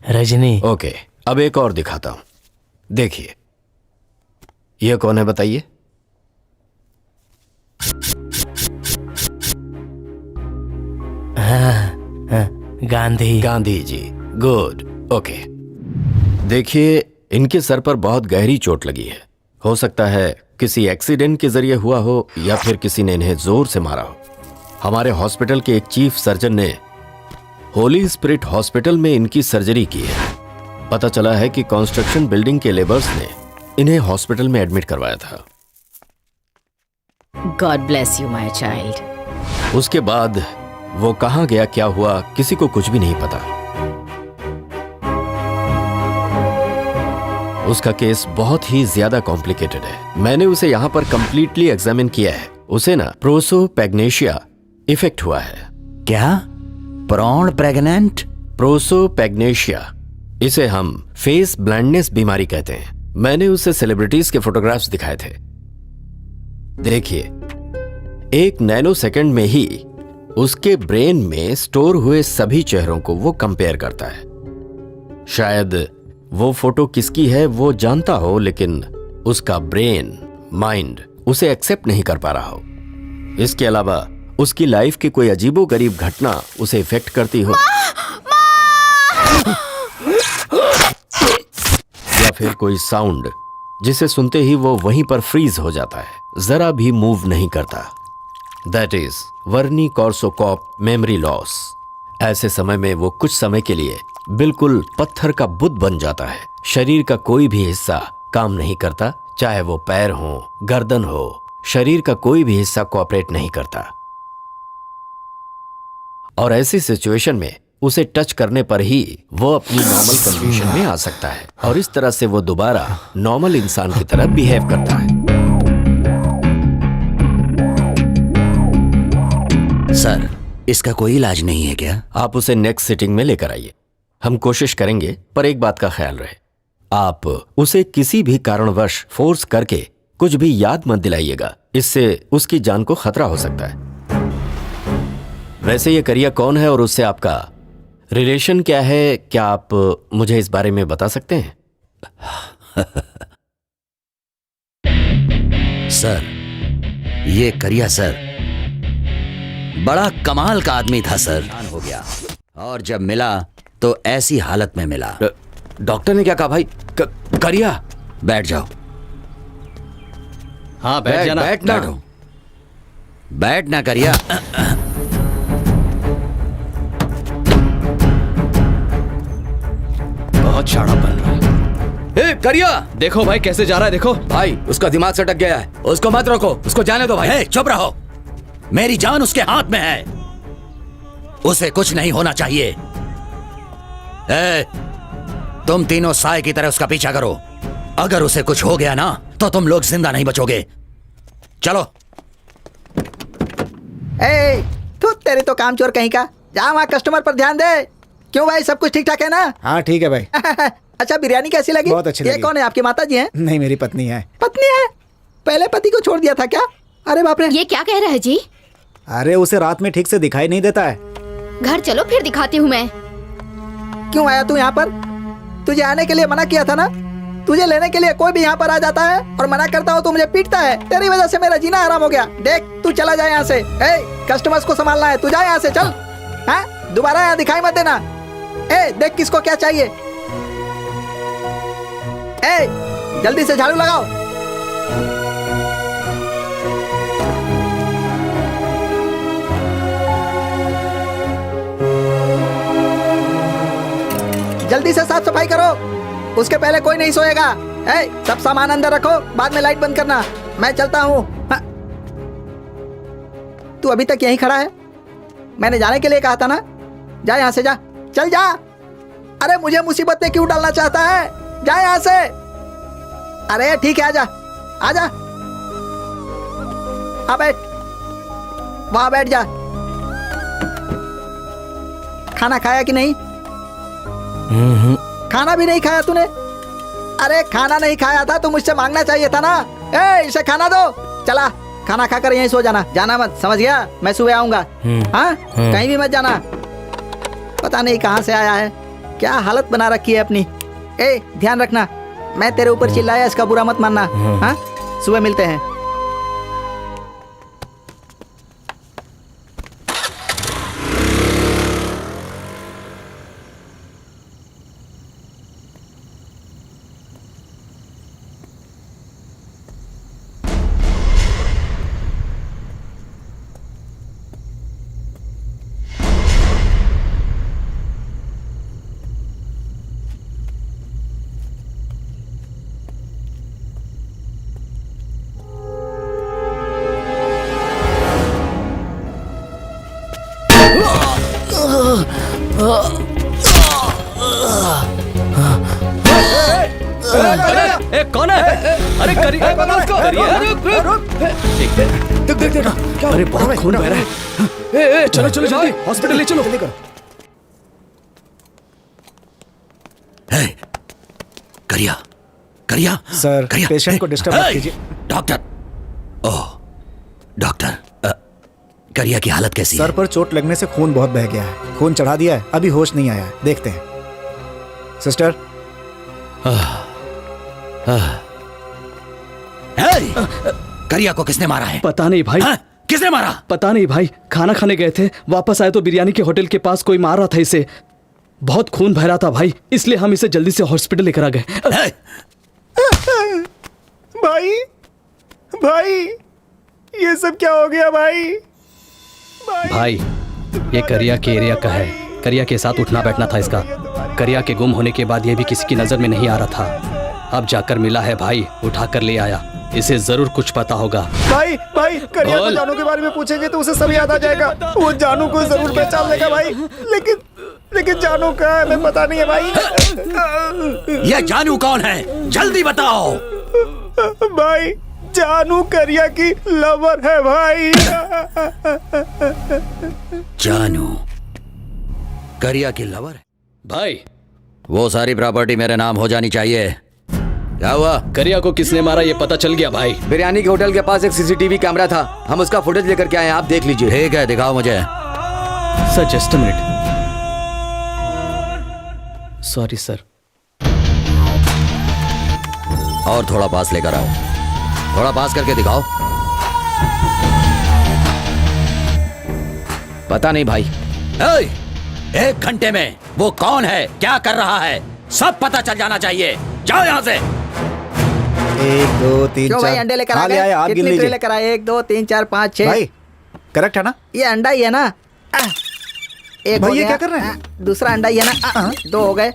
रजनी। ओके, अब एक और दिखाता हूं। देखिए, ये कौन है बताइए? Gandhi ji, good, okay. देखिए, इनके सर पर बहुत गहरी चोट लगी है। हो सकता है किसी एक्सीडेंट के जरिए हुआ हो या फिर किसी ने इन्हें जोर से मारा हो। हमारे हॉस्पिटल के एक चीफ सर्जन ने होली स्पिरिट हॉस्पिटल में इनकी सर्जरी की है। पता चला है कि कंस्ट्रक्शन बिल्डिंग के लेबर्स ने इन्हें हॉस्पिटल में एडमिट करवाया था। God bless you my child. उसके बाद वो कहां गया, क्या हुआ, किसी को कुछ भी नहीं पता। उसका केस बहुत ही ज्यादा कॉम्प्लिकेटेड है। मैंने उसे यहां पर कंप्लीटली एग्जामिन किया है। उसे ना प्रोसोपैग्नेशिया इफेक्ट हुआ है। क्या? Prawn pregnant? प्रोसोपैग्नेशिया, इसे हम फेस ब्लाइंडनेस बीमारी कहते हैं। मैंने उसे सेलिब्रिटीज के फोटोग्राफ्स दिखाए थे। देखिए, 1 नैनो सेकंड में ही उसके ब्रेन में स्टोर हुए सभी चेहरों को वो कंपेयर करता है। शायद वो फोटो किसकी है वो जानता हो, लेकिन उसका ब्रेन, माइंड उसे एक्सेप्ट नहीं कर पा रहा हो। इसके अलावा उसकी लाइफ की कोई अजीबोगरीब घटना उसे इफेक्ट करती हो, या फिर कोई साउंड जिसे सुनते ही वो वहीं पर फ्रीज हो जाता है, जरा भी मूव नहीं करता। That is Wernicke Korsakoff memory loss. ऐसे समय में वो कुछ समय के लिए बिल्कुल पत्थर का बुत बन जाता है। शरीर का कोई भी हिस्सा काम नहीं करता, चाहे वो पैर हो, गर्दन हो, शरीर का कोई भी हिस्सा कोऑपरेट नहीं करता। और ऐसी सिचुएशन में उसे टच करने पर ही वो अपनी नॉर्मल कंडीशन में आ सकता है और इस तरह से वो दोबारा नॉर्मल इंसान की तरह बिहेव करता है। सर, इसका कोई इलाज नहीं है क्या? आप उसे नेक्स्ट सिटिंग में लेकर आइए, हम कोशिश करेंगे, पर एक बात का ख्याल रहे, आप उसे किसी भी कारणवश फोर्स करके कुछ भी याद मत दिलाइएगा, इससे उसकी जान को खतरा हो सकता है। वैसे ये करिया कौन है और उससे आपका रिलेशन क्या है, क्या आप मुझे इस बारे में बता सकते हैं? सर, ये करिया सर बड़ा कमाल का आदमी था सर। हो गया और जब मिला तो ऐसी हालत में मिला। डॉक्टर ने क्या कहा भाई? करिया? बैठ जाओ। हाँ बैठ जाना। बैठना, बैठना करिया। बहुत शाना बन रहा है। ए, करिया! देखो भाई कैसे जा रहा है, देखो भाई उसका दिमाग सटक गया है, उसको मत रोको, उसको जाने दो भाई। ए, चुप रहो, मेरी जान उसके हाथ में है, उसे कुछ नहीं होना चाहिए। ए, तुम तीनों साए की तरह उसका पीछा करो, अगर उसे कुछ हो गया ना तो तुम लोग जिंदा नहीं बचोगे। चलो। ए, तू तेरी तो काम चोर कहीं का, जा वहाँ कस्टमर पर ध्यान दे। क्यों भाई, सब कुछ ठीक ठाक है ना? हाँ ठीक है भाई। अच्छा, बिरयानी कैसी लगी? बहुत अच्छी ये लगी। कौन है, आपकी माता जी हैं? नहीं, मेरी पत्नी है। पत्नी है? पहले पति को छोड़ दिया था क्या? अरे बाप रे। ये क्या कह रहा है जी? अरे उसे रात में ठीक से दिखाई नहीं देता है। घर चलो फिर दिखाती हूँ मैं। क्यों आया तू यहाँ पर? तुझे आने के लिए मना किया था ना? तुझे लेने के लिए कोई भी यहाँ पर आ जाता है और मना करता हो तो मुझे पीटता है। तेरी वजह से मेरा जीना हराम हो गया। देख, तू चला जाए यहाँ से। कस्टमर्स को संभालना है, तू जा यहाँ से, चल। हाँ, दोबारा यहाँ दिखाई मत देना। देख किसको क्या चाहिए। जल्दी से झाड़ू लगाओ। जल्दी से साफ सफाई करो, उसके पहले कोई नहीं सोएगा। सब सामान अंदर रखो, बाद में लाइट बंद करना। मैं चलता हूँ। हाँ। तू अभी तक यहीं खड़ा है? मैंने जाने के लिए कहा था ना। जा यहाँ से, जा, चल जा। अरे मुझे मुसीबत में क्यों डालना चाहता है? जा यहाँ से। अरे ठीक है, आजा, आजा। हाँ बैठ, वहां बैठ जा। खाना खाया कि नहीं? खाना भी नहीं खाया तूने? अरे खाना नहीं खाया था तो मुझसे मांगना चाहिए था ना। इसे खाना दो। चला, खाना खाकर यहीं सो जाना, जाना मत, समझ गया? मैं सुबह आऊंगा। हाँ, कहीं भी मत जाना। पता नहीं कहाँ से आया है, क्या हालत बना रखी है अपनी। ध्यान रखना, मैं तेरे ऊपर चिल्लाया, इसका बुरा मत मानना। हाँ, सुबह मिलते हैं। कौन है? अरे करिया, अरे बहुत खून बह रहा है। चलो चलो जल्दी, हॉस्पिटल ले चलो। करिया, करिया सर, करिया, पेशेंट को डिस्टर्ब मत कीजिए। डॉक्टर, ओह डॉक्टर, करिया की हालत कैसी है? सर पर चोट लगने से खून बहुत बह गया है, खून चढ़ा दिया है, अभी होश नहीं आया है, देखते हैं। सिस्टर, करिया को किसने मारा है? पता नहीं भाई। किसने मारा? पता नहीं भाई, खाना खाने गए थे, वापस आए तो बिरयानी के होटल के पास कोई मार रहा था इसे। बहुत खून बह रहा था भाई, इसलिए हम इसे जल्दी से हॉस्पिटल लेकर आ गए। भाई, भाई, ये सब क्या हो गया भाई? भाई ये करिया के एरिया का है, करिया के साथ उठना बैठना था इसका। करिया के गुम होने के बाद ये भी किसी की नजर में नहीं आ रहा था, अब जाकर मिला है भाई, उठा कर ले आया। इसे जरूर कुछ पता होगा। भाई भाई करिया को जानू के बारे में पूछेंगे तो उसे सब याद आ जाएगा, वो जानू को जरूर पहचान लेगा भाई। लेकिन जानू कहाँ है हमें पता नहीं है भाई। ये जानू कौन है, जल्दी बताओ। भाई जानू करिया की लवर है भाई। जानू करिया की लवर है भाई? वो सारी प्रॉपर्टी मेरे नाम हो जानी चाहिए। क्या हुआ? करिया को किसने मारा ये पता चल गया भाई। बिरयानी के होटल के पास एक सीसीटीवी कैमरा था, हम उसका फुटेज लेकर के आए हैं, आप देख लीजिए। ठीक है, दिखाओ मुझे। Sir just a minute. Sorry sir. और थोड़ा पास लेकर आओ, थोड़ा पास करके दिखाओ। पता नहीं भाई। एक घंटे में वो कौन है, क्या कर रहा है, सब पता चल जाना चाहिए। जाओ यहाँ से। 1 2 3 4 भाई अंडे लेकर आ गए? आप गिन कितनी लीजिए। ट्रे लेकर आए? 1 2 3 4 5 6 भाई करेक्ट है ना? ये अंडा ही है ना? एक भाई हो ये गया। क्या कर रहे हैं? दूसरा अंडा ही है ना? 2 हो गए।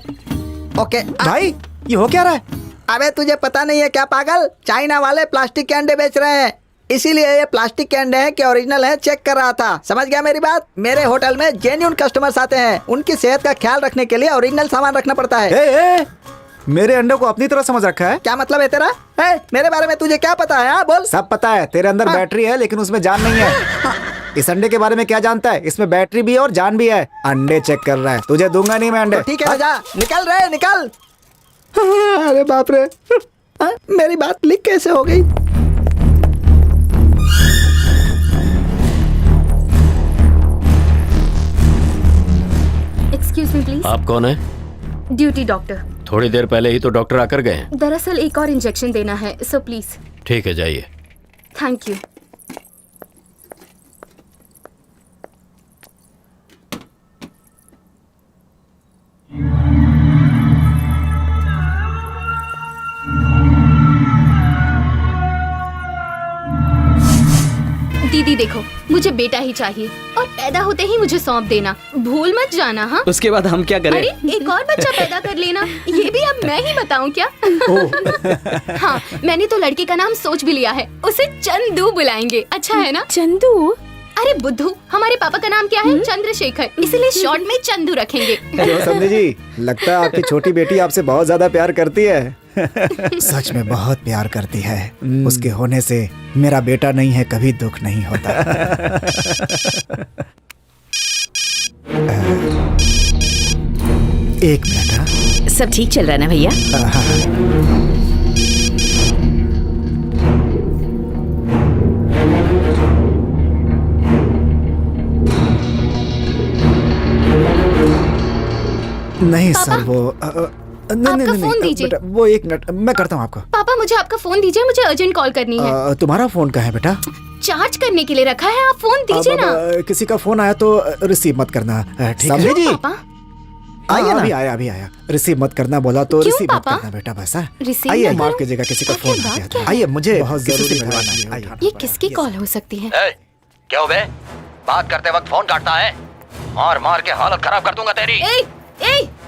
ओके भाई ये हो क्या रहा है? अबे तुझे पता नहीं है क्या पागल, चाइना वाले प्लास्टिक के अंडे बेच रहे हैं, इसीलिए ये प्लास्टिक के अंडे हैं कि ओरिजिनल है चेक कर रहा था। समझ गया मेरी बात? मेरे होटल में जेन्युइन कस्टमर्स आते हैं, उनकी सेहत का ख्याल रखने के लिए ओरिजिनल सामान रखना पड़ता है। ए, मेरे अंडे को अपनी तरह समझ रखा है। क्या मतलब है तेरा? मेरे बारे में तुझे क्या पता है? हाँ बोल। सब पता है, तेरे अंदर बैटरी है लेकिन उसमें जान नहीं है। इस अंडे के बारे में क्या जानता है? इसमें बैटरी भी है और जान भी है। अंडे चेक कर रहा है, तुझे दूंगा नहीं मैं अंडे। ठीक है जा, निकल रहे निकल। अरे बाप रे, मेरी बात लीक कैसे हो गई? Excuse me please. आप कौन है? Duty doctor. थोड़ी देर पहले ही तो डॉक्टर आकर गए हैं। दरअसल एक और इंजेक्शन देना है, सो प्लीज। ठीक है जाइए। Thank you. दीदी देखो, मुझे बेटा ही चाहिए और पैदा होते ही मुझे सौंप देना, भूल मत जाना। हाँ, उसके बाद हम क्या करें? अरे एक और बच्चा पैदा कर लेना, ये भी अब मैं ही बताऊं क्या? हाँ, मैंने तो लड़के का नाम सोच भी लिया है, उसे चंदू बुलाएंगे। अच्छा है ना? चंदू? अरे बुद्धू, हमारे पापा का नाम क्या है? चंद्रशेखर, इसलिए शॉर्ट में चंदू रखेंगे। संधि जी, लगता है आपकी छोटी बेटी आपसे बहुत ज्यादा प्यार करती है। सच में बहुत प्यार करती है। उसके होने से मेरा बेटा नहीं है, कभी दुख नहीं होता। एक मिनट। सब ठीक चल रहा है ना भैया? नहीं सर, वो आपका फोन दीजिए। बेटा, वो 1 मिनट मैं करता हूँ आपको। पापा मुझे आपका फोन दीजिए, मुझे अर्जेंट कॉल करनी है। तुम्हारा फोन कहाँ है बेटा? चार्ज करने के लिए रखा है, आप फोन दीजिए ना। किसी का फोन आया तो रिसीव मत करना, ठीक है? क्यों पापा? आइए ना। अभी आया। रिसीव मत करना बोला तो क्यों रिसीव मत पापा? करना बेटा, बस। रिसीव आइए, ना माफ करूं? कीजिएगा, किसी का आखिर फोन आ बात गया क्या था। है? आइए, मुझे बहुत जरूरी मिलवाना है। ये किसकी कॉल हो सकती है? क्या हो बे? बात करते वक्त फोन काटता है, मार मार के हालत खराब कर दूंगा तेरी।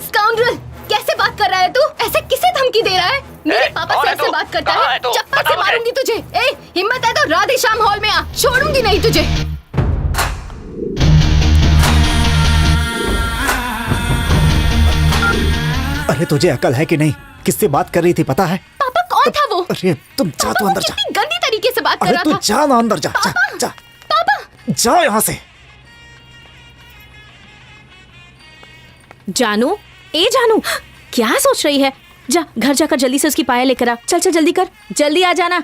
स्काउंड्रल, कैसे बात कर रहा है तू? ऐसे किसे धमकी दे रहा है? मेरे पापा से ऐसे बात करता है? चप्पल से मारूंगी तुझे। हिम्मत है तो राधे श्याम हॉल में आ, छोड़ूंगी नहीं तुझे। अरे तुझे अकल है कि नहीं? किससे बात कर रही थी पता है? पापा कौन था वो? अरे तुम जा, तू अंदर जा। कितनी गंदी तरीके से बात कर अरे रहा तू था। जा ना, अंदर जा। जा पापा जा यहाँ से। जानू, ए जानू, क्या सोच रही है? जा घर जाकर जल्दी से उसकी पायल लेकर आ। चल चल जल्दी कर, जल्दी आ जाना।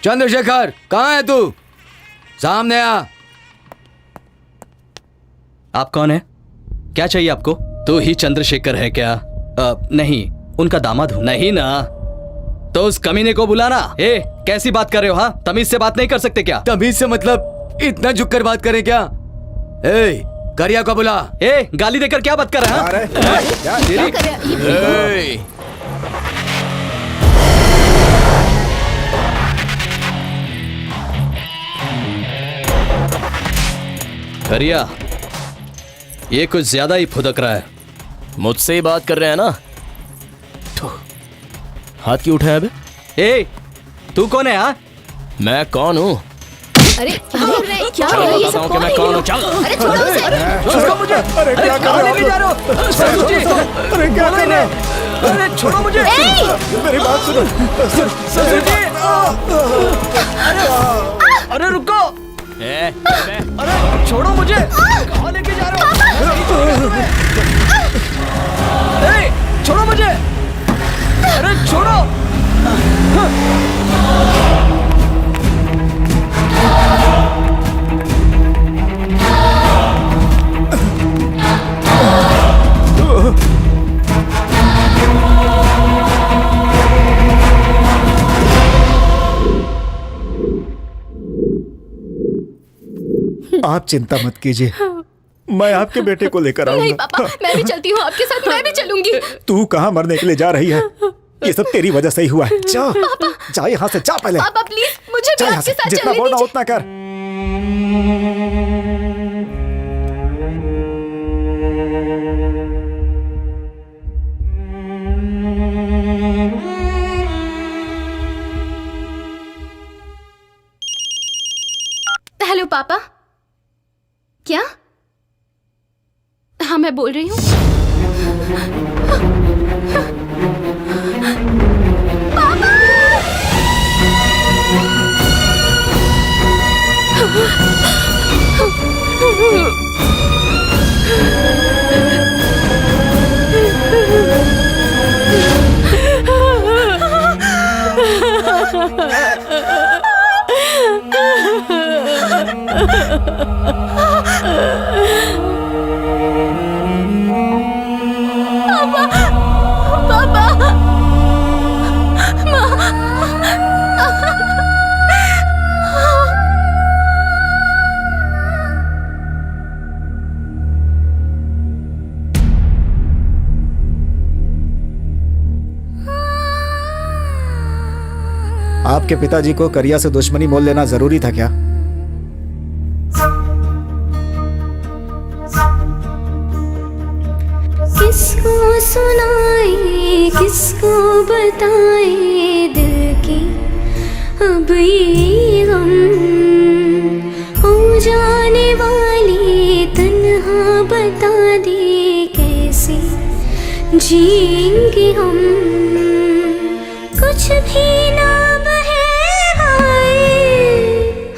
चंद्रशेखर कहाँ है तू? सामने आ। आप कौन है? क्या चाहिए आपको? तू ही चंद्रशेखर है क्या? नहीं, उनका दामाद हूँ। नहीं ना, तो उस कमीने को बुलाना। कैसी बात कर रहे हो? हाँ, तमीज से बात नहीं कर सकते क्या? तमीज से मतलब इतना झुककर बात करें क्या? करिया को बुला। ए, गाली देकर क्या बात कर रहा है? करिया, ये कुछ ज्यादा ही फुदक रहा है। मुझसे ही बात कर रहे हैं ना? हाथ क्यों उठाया बे? ए, तू कौन है? हाँ, मैं कौन हूँ? अरे क्या चलो बताता हूँ कि मैं कौन हूँ। चल। अरे छोड़ो उसे। छोड़ो मुझे। अरे क्या कर रहे हो? अरे क्या कर रहे हो? अरे छोड़ो मुझे। मेरी बात सुनो। ससुर जी। अरे रुको। अरे छोड़ो मुझे। कहाँ लेके जा रहे हो? छोड़ो मुझे। अरे छोड़ो। आप चिंता मत कीजिए, मैं आपके बेटे को लेकर आऊंगा। नहीं पापा, मैं भी चलती हूँ आपके साथ, मैं भी चलूंगी। तू कहाँ मरने के लिए जा रही है? ये सब तेरी वजह से ही हुआ है। जा, जा यहाँ से, जा पहले। पापा प्लीज मुझे भी जा यहाँ आपके से, साथ जितना चलने बोलना दीजिए। उतना कर। हेलो पापा। क्या? हाँ मैं बोल रही हूँ। आपके पिताजी को करिया से दुश्मनी मोल लेना जरूरी था क्या? किसको सुनाए, किसको बताए दिल की अब ये गम, हो जाने वाली तन्हा बता दे कैसे जिएंगे हम। कुछ भी नाम है हाय,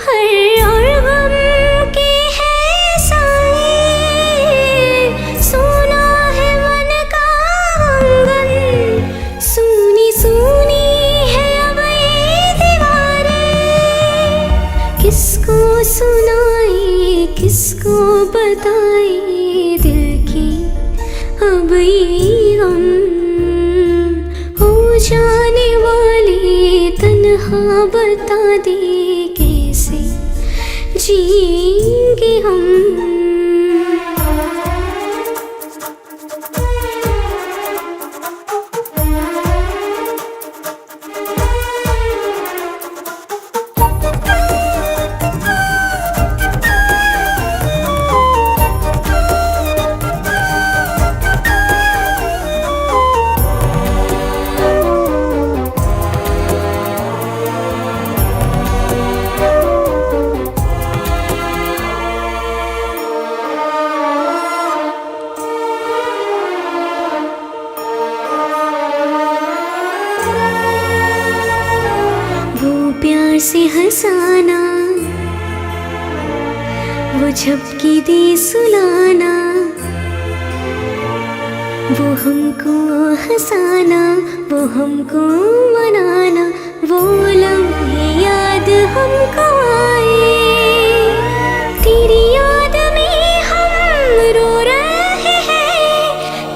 हर और गम के है साए, सोना है मन का आंगन, सूनी सूनी है अब ये दीवारें। किसको सुनाए, किसको बताए दिल की अब ये गम, हो जाने वाले तन्हा बता दे कैसे जिएंगे हम। प्यार से हंसाना, वो झपकी दे सुलाना, वो हमको हंसाना, वो हमको मनाना, वो लम्हे याद हमको आए। तेरी याद में हम रो रहे हैं,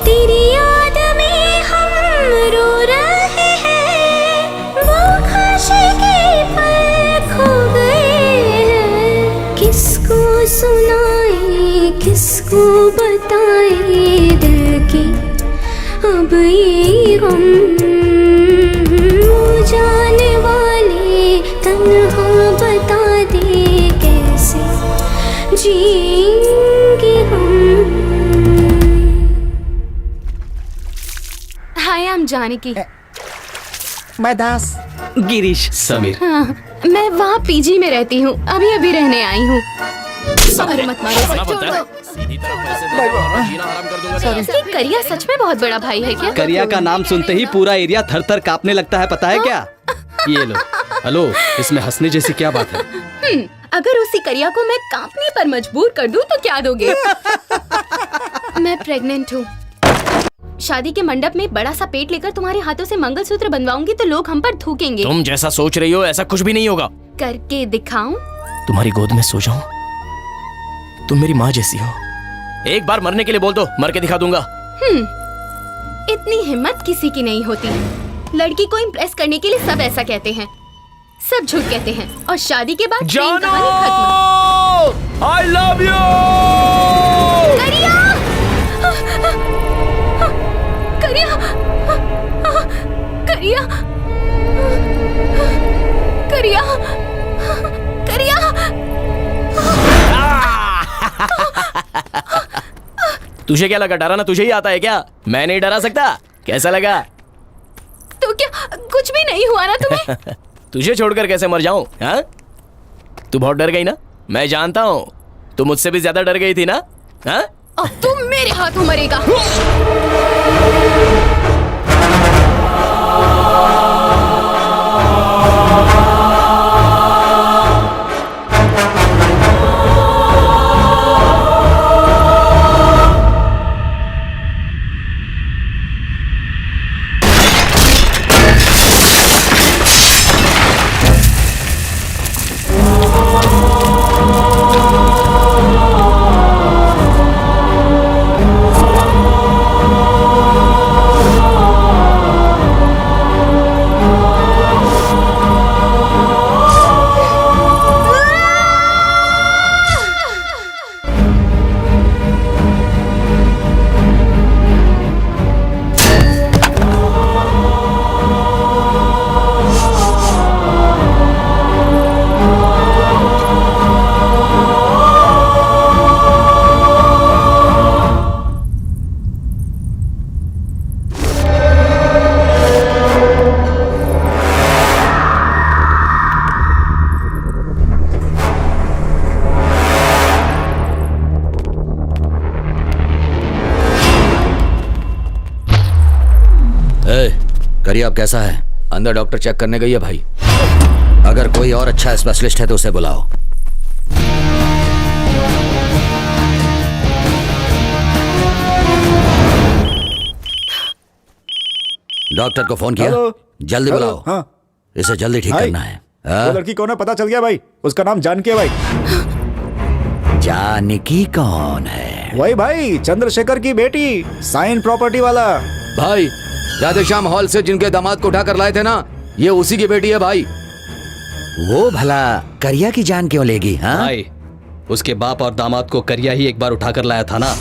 तेरी याद में हम रो रहे हैं, वो खुशी के पल खो गए हैं। किसको सुनाए, किसको बताए दिल के अब ये गम, वो जाने वाले तन्हा बता दे कैसे जिएंगे हम। हाय, आई एम जानकी। मैं दास। गिरीश। समीर। हाँ, मैं वहाँ पीजी में रहती हूँ, अभी अभी रहने आई हूँ। अरे मत मारो, छोड़ दो। ये करिया सच में बहुत बड़ा भाई है क्या? करिया का नाम सुनते ही पूरा एरिया थर थर कांपने लगता है, पता है क्या? ये लो। हेलो, इसमें हंसने जैसी क्या बात है? अगर उसी करिया को मैं कांपने पर मजबूर कर दूं तो क्या दोगे? मैं प्रेग्नेंट हूँ। शादी के मंडप में बड़ा सा पेट लेकर तुम्हारे हाथों से मंगलसूत्र बनवाऊंगी तो लोग हम पर थूकेंगे। तुम जैसा सोच रही हो ऐसा कुछ भी नहीं होगा। करके दिखाऊं? तुम्हारी गोद में सो जाऊं? तुम मेरी माँ जैसी हो। एक बार मरने के लिए बोल दो, मर के दिखा दूंगा। इतनी हिम्मत किसी की नहीं होती। लड़की को इम्प्रेस करने के लिए सब ऐसा कहते हैं, सब झूठ कहते हैं और शादी के बाद प्रेम कहानी खत्म। I love you! करिया! करिया! करिया! करिया! करिया! तुझे क्या लगा? डराना तुझे ही आता है क्या? मैं नहीं डरा सकता। कैसा लगा? तो क्या कुछ भी नहीं हुआ ना तुम्हें? तुझे छोड़कर कैसे मर जाऊं? हाँ? तू बहुत डर गई ना? मैं जानता हूँ, तू मुझसे भी ज्यादा डर गई थी ना? हाँ? अब तुम मेरे हाथों मरेगा। करिए अब कैसा है? अंदर डॉक्टर चेक करने गई है भाई। अगर कोई और अच्छा स्पेशलिस्ट है तो उसे बुलाओ। डॉक्टर को फोन किया? जल्दी बुलाओ। हाँ। इसे जल्दी ठीक करना है। वो लड़की कौन है पता चल गया भाई? उसका नाम जानकी है भाई। जानकी कौन है? वही भाई, चंद्रशेखर की बेटी, साइन प्रॉपर्टी वाला भाई। राधेश्याम हॉल से जिनके दामाद को उठाकर लाए थे ना, ये उसी की बेटी है भाई। वो भला करिया की जान क्यों लेगी? हाँ भाई, उसके बाप और दामाद को करिया ही एक बार उठाकर लाया था ना।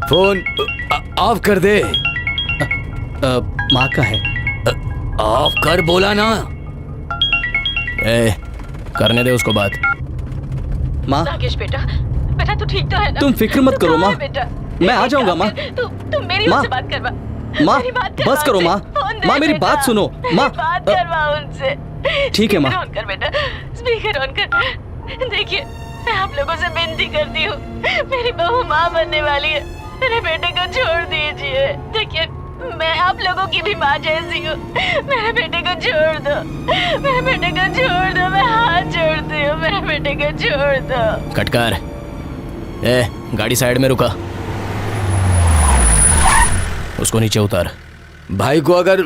फोन ऑफ कर दे। माँ का है। ऑफ कर बोला ना। करने दे उसको बात। माँ, राकेश बेटा, बेटा तू ठीक तो है ना? तुम फिक्र मत करो माँ, मैं आ जाऊंगा माँ। तू मेरी उनसे बात करवा। माँ बस करो माँ, माँ मेरी बात सुनो माँ। बात करवा उनसे। ठीक है माँ। ऑन कर बेटा, स्पीकर ऑन कर। देखिए, मैं आप लोगों से विनती करती हूँ, मेरी बहू माँ बनने वाली है, मेरे बेटे को छोड़ दीजिए। देखिए, मैं आप लोगों की भी माँ जैसी हूँ, मेरे बेटे को छोड़ दो, मेरे बेटे को छोड़ दो, मैं हाथ जोड़ती हूँ, मेरे बेटे को छोड़ दो। कटकर गाड़ी साइड में रुका, उसको नीचे उतार। भाई को अगर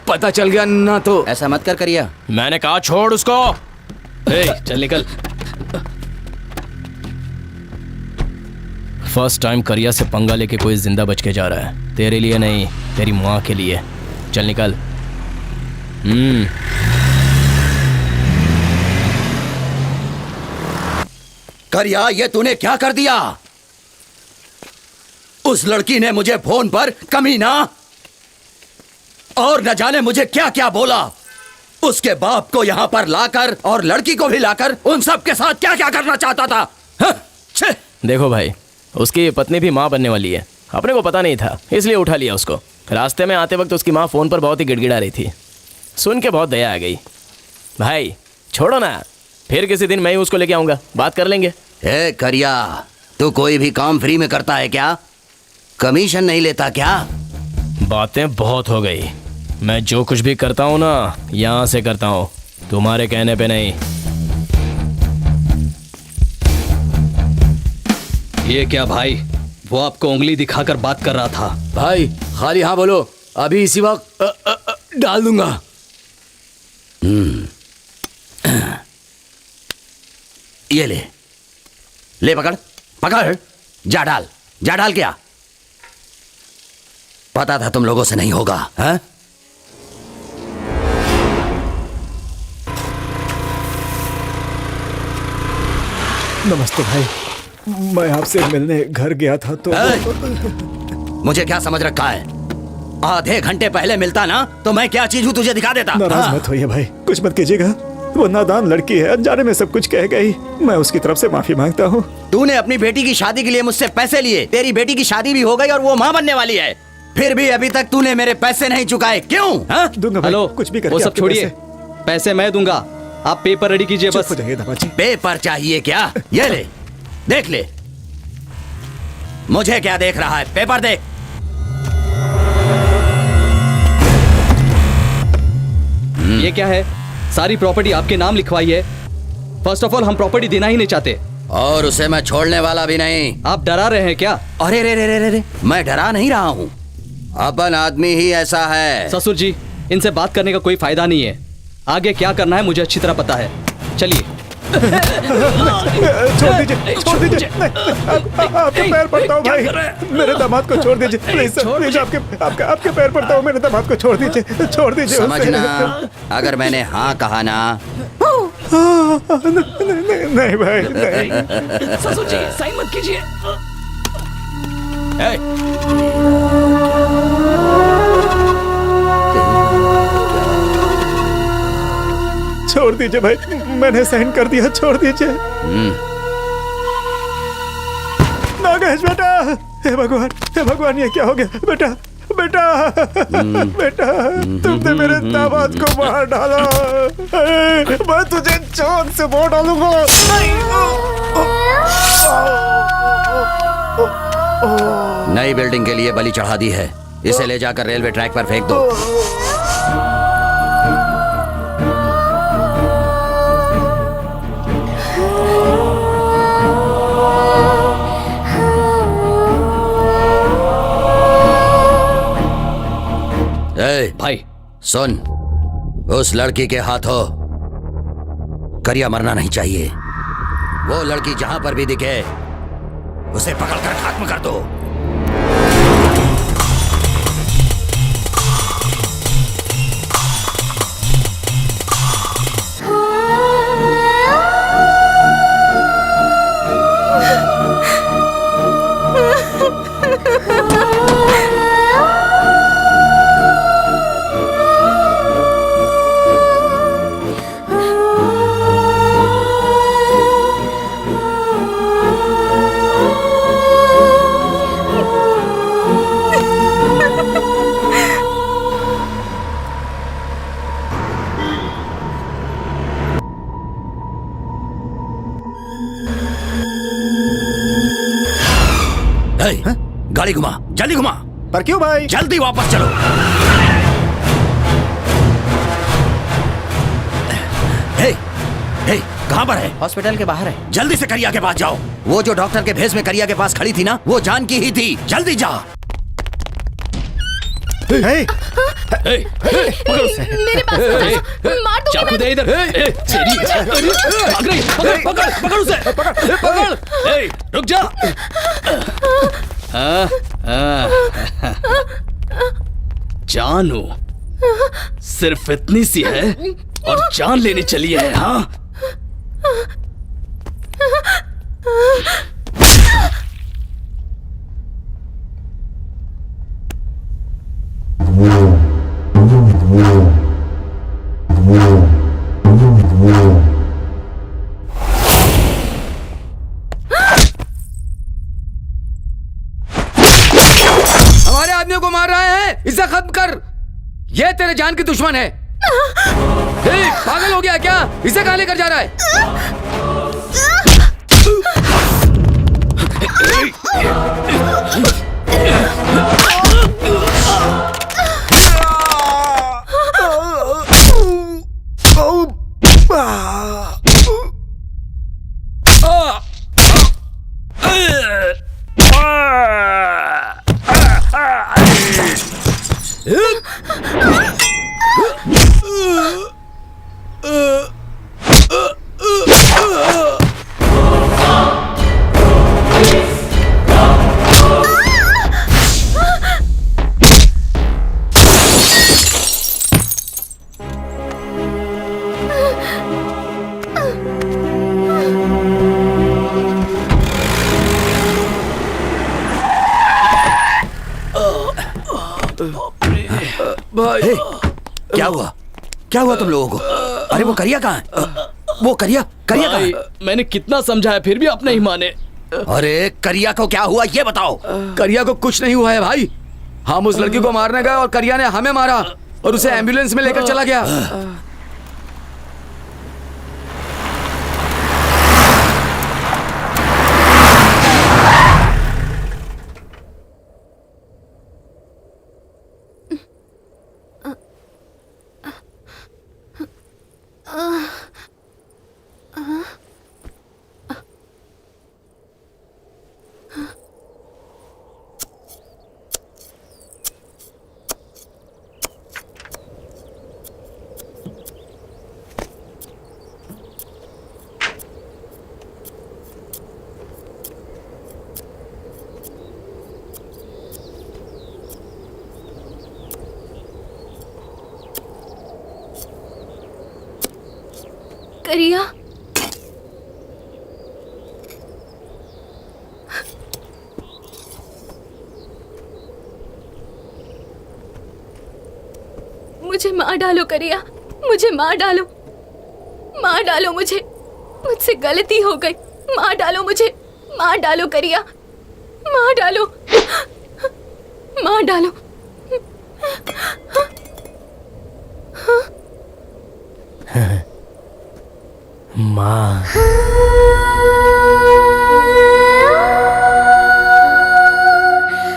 पता चल गया ना तो ऐसा मत कर करिया। मैंने कहा छोड़ उसको। चल निकल। फर्स्ट टाइम करिया से पंगा लेके कोई जिंदा बच के जा रहा है। तेरे लिए नहीं, तेरी माँ के लिए। चल निकल। करिया, ये तूने क्या कर दिया? उस लड़की ने मुझे फोन पर कमीना और न जाने मुझे क्या क्या बोला। उसके बाप को यहाँ पर लाकर और लड़की को भी लाकर उन सब के साथ क्या क्या करना चाहता था। हाँ? छे! देखो भाई, उसकी पत्नी भी माँ बनने वाली है। अपने को पता नहीं था, इसलिए उठा लिया उसको। रास्ते में आते वक्त उसकी माँ फोन पर बहुत ही गिड़गिड़ा रही थी। सुन के बहुत दया आ गई। भाई छोड़ो ना, फिर किसी दिन मैं ही उसको लेके आऊंगा, बात कर लेंगे। ए करिया, तू कोई भी काम फ्री में करता है क्या? कमीशन नहीं लेता क्या? बातें बहुत हो गई। मैं जो कुछ भी करता हूँ ना, यहाँ से करता हूँ, तुम्हारे कहने पे नहीं। ये क्या भाई? वो आपको उंगली दिखाकर बात कर रहा था। भाई खाली हाँ बोलो, अभी इसी वक्त डाल दूंगा। ये ले पकड़ पकड़, जा डाल क्या? पता था तुम लोगों से नहीं होगा। हाँ? नमस्ते भाई, मैं आपसे मिलने घर गया था तो मुझे क्या समझ रखा है? आधे घंटे पहले मिलता ना तो मैं क्या चीज हूँ तुझे दिखा देता। नाराज मत होइए भाई, कुछ मत कीजिएगा। वो नादान लड़की है, अनजाने में सब कुछ कह गई। मैं उसकी तरफ से माफी मांगता हूँ। तूने अपनी बेटी की शादी के लिए मुझसे पैसे लिए, तेरी बेटी की शादी भी हो गई और वो माँ बनने वाली है, फिर भी अभी तक तूने मेरे पैसे नहीं चुकाए, क्यों? दूंगा भाई, हेलो, कुछ भी करके वो सब आपके छोड़िए, पैसे मैं दूंगा, आप पेपर रेडी कीजिए बस। हो जाइए दामाजी। पेपर चाहिए क्या? ये ले, देख ले। मुझे क्या देख रहा है? पेपर देख। ये क्या है? सारी प्रॉपर्टी आपके नाम लिखवाई है। फर्स्ट ऑफ ऑल हम प्रॉपर्टी देना ही नहीं चाहते, और उसे मैं छोड़ने वाला भी नहीं। आप डरा रहे हैं क्या? अरे रे रे रे रे रे, मैं डरा नहीं रहा हूँ, अपन आदमी ही ऐसा है। ससुर जी, इनसे बात करने का कोई फायदा नहीं है। आगे क्या करना है मुझे अच्छी तरह पता है। चलिए। छोड़ दीजिए। आपके पैर पड़ता हूँ भाई, मेरे दामाद को छोड़ दीजिए प्लीज, प्लीज आपके पैर पड़ता हूँ, मेरे दामाद को छोड़ दीजिए। समझना, अगर मैंने हाँ कहा ना। नहीं भाई नहीं। ससुर जी साइन मत कीजिए। छोड़ दीजिए भाई, मैंने साइन कर दिया, छोड़ दीजिए। नागेश बेटा, हे भगवान ये क्या हो गया? बेटा तुमने मेरे दामाद को मार डाला। मैं तुझे जान से मार डालूंगा। नई बिल्डिंग के लिए बलि चढ़ा दी है, इसे ले जाकर रेलवे ट्रैक पर फेंक दो। भाई सुन, उस लड़की के हाथों करिया मरना नहीं चाहिए। वो लड़की जहां पर भी दिखे उसे पकड़कर खत्म कर दो। गाड़ी घुमा, जल्दी घुमा। पर क्यों भाई? जल्दी वापस चलो। हे, कहाँ पर है? हॉस्पिटल के बाहर है। जल्दी से करिया के पास जाओ। वो जो डॉक्टर के भेस में करिया के पास खड़ी थी ना, वो जान की ही थी। जल्दी जा। मेरे पास मार दूंगा। चाकू दे इधर। भाग रही, पकड़ उसे, पकड़। रुक जा। जानू सिर्फ इतनी सी है और जान लेने चली है। हाँ, हमारे आदमियों को मार रहे हैं, इसे खत्म कर। ये तेरे जान की दुश्मन है। पागल हो गया क्या? इसे कहां लेकर जा रहा है? हे, क्या हुआ? क्या हुआ तुम लोगों को? अरे वो करिया कहाँ है? वो करिया कहाँ है? मैंने कितना समझाया फिर भी आप नहीं माने। अरे करिया को क्या हुआ ये बताओ। करिया को कुछ नहीं हुआ है भाई। हम उस लड़की को मारने गए और करिया ने हमें मारा और उसे एम्बुलेंस में लेकर चला गया। करिया, मुझे मार डालो करिया, मुझे मार डालो, मार डालो मुझे, मुझसे गलती हो गई, मार डालो मुझे, मार डालो करिया, मार डालो, मार डालो। माँ,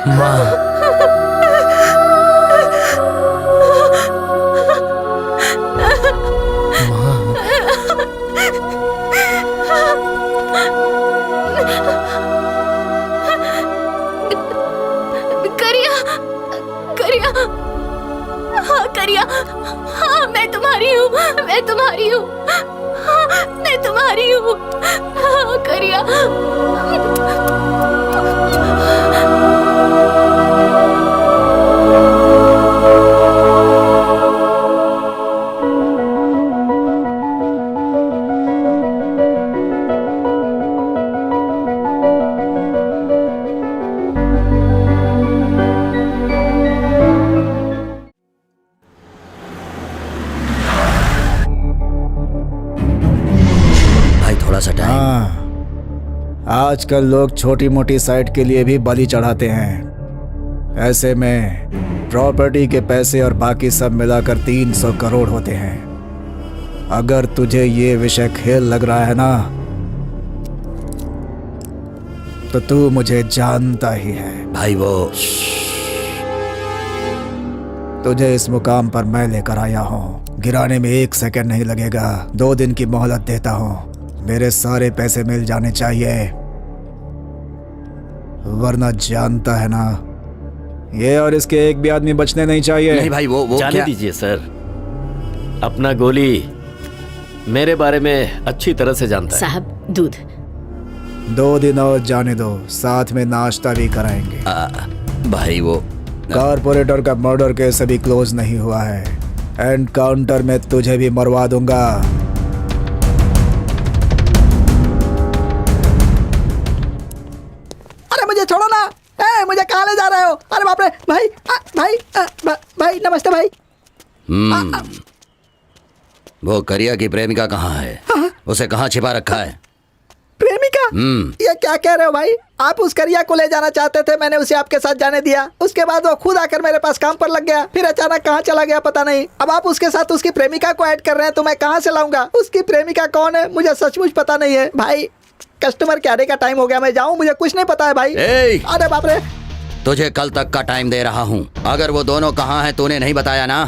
माँ, करिया, करिया, हाँ करिया, हाँ मैं तुम्हारी हूँ, मैं तुम्हारी हूँ, मैं तुम्हारी हूँ, हाँ करिया। आजकल लोग छोटी मोटी साइट के लिए भी बलि चढ़ाते हैं। ऐसे में प्रॉपर्टी के पैसे और बाकी सब मिलाकर 300 करोड़ होते हैं। अगर तुझे ये विषय खेल लग रहा है ना, तो तू मुझे जानता ही है। भाई वो तुझे इस मुकाम पर मैं लेकर आया हूँ। गिराने में 1 सेकंड नहीं लगेगा। 2 दिन की मोहलत देता हूँ। मेरे सारे पैसे मिल जाने चाहिए, वरना जानता है ना, ये और इसके एक भी आदमी बचने नहीं चाहिए। नहीं भाई वो जाने दीजिए सर। अपना गोली मेरे बारे में अच्छी तरह से जानता है। साहब दूध। 2 दिन और जाने दो, साथ में नाश्ता भी कराएंगे। भाई वो कारपोरेटर का मर्डर केस अभी क्लोज नहीं हुआ है। एनकाउंटर में तुझे भी मरवा दूंगा। वो करिया की प्रेमिका कहाँ है? उसे कहाँ छिपा रखा है? प्रेमिका? ये क्या कह रहे हो भाई? आप उस करिया को ले जाना चाहते थे, मैंने उसे आपके साथ जाने दिया। उसके बाद वो खुद आकर मेरे पास काम पर लग गया, फिर अचानक कहाँ चला गया पता नहीं। अब आप उसके साथ उसकी प्रेमिका को ऐड कर रहे हैं, तो मैं कहाँ से लाऊंगा? उसकी प्रेमिका कौन है मुझे सचमुच पता नहीं है भाई। कस्टमर के आने का टाइम हो गया, मैं जाऊँ? मुझे कुछ नहीं पता है भाई। अरे बाप रे। तुझे कल तक का टाइम दे रहा हूँ। अगर वो दोनों कहाँ हैं तूने नहीं बताया ना,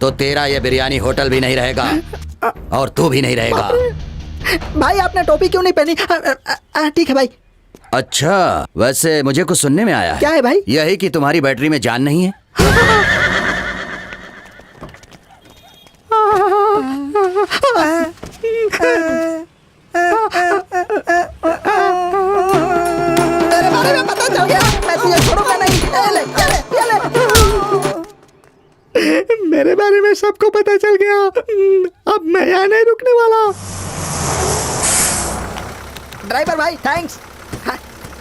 तो तेरा ये बिरयानी होटल भी नहीं रहेगा और तू भी नहीं रहेगा। भाई आपने टोपी क्यों नहीं पहनी? ठीक है भाई। अच्छा, वैसे मुझे कुछ सुनने में आया है। क्या है भाई? यही कि तुम्हारी बैटरी में जान नहीं है। तेरे बारे में पता चल गया, मैं तुझे छोड़ूंगा नहीं। ये ले। मेरे बारे में सबको पता चल गया, अब मैं यहाँ नहीं रुकने वाला। ड्राइवर भाई thanks.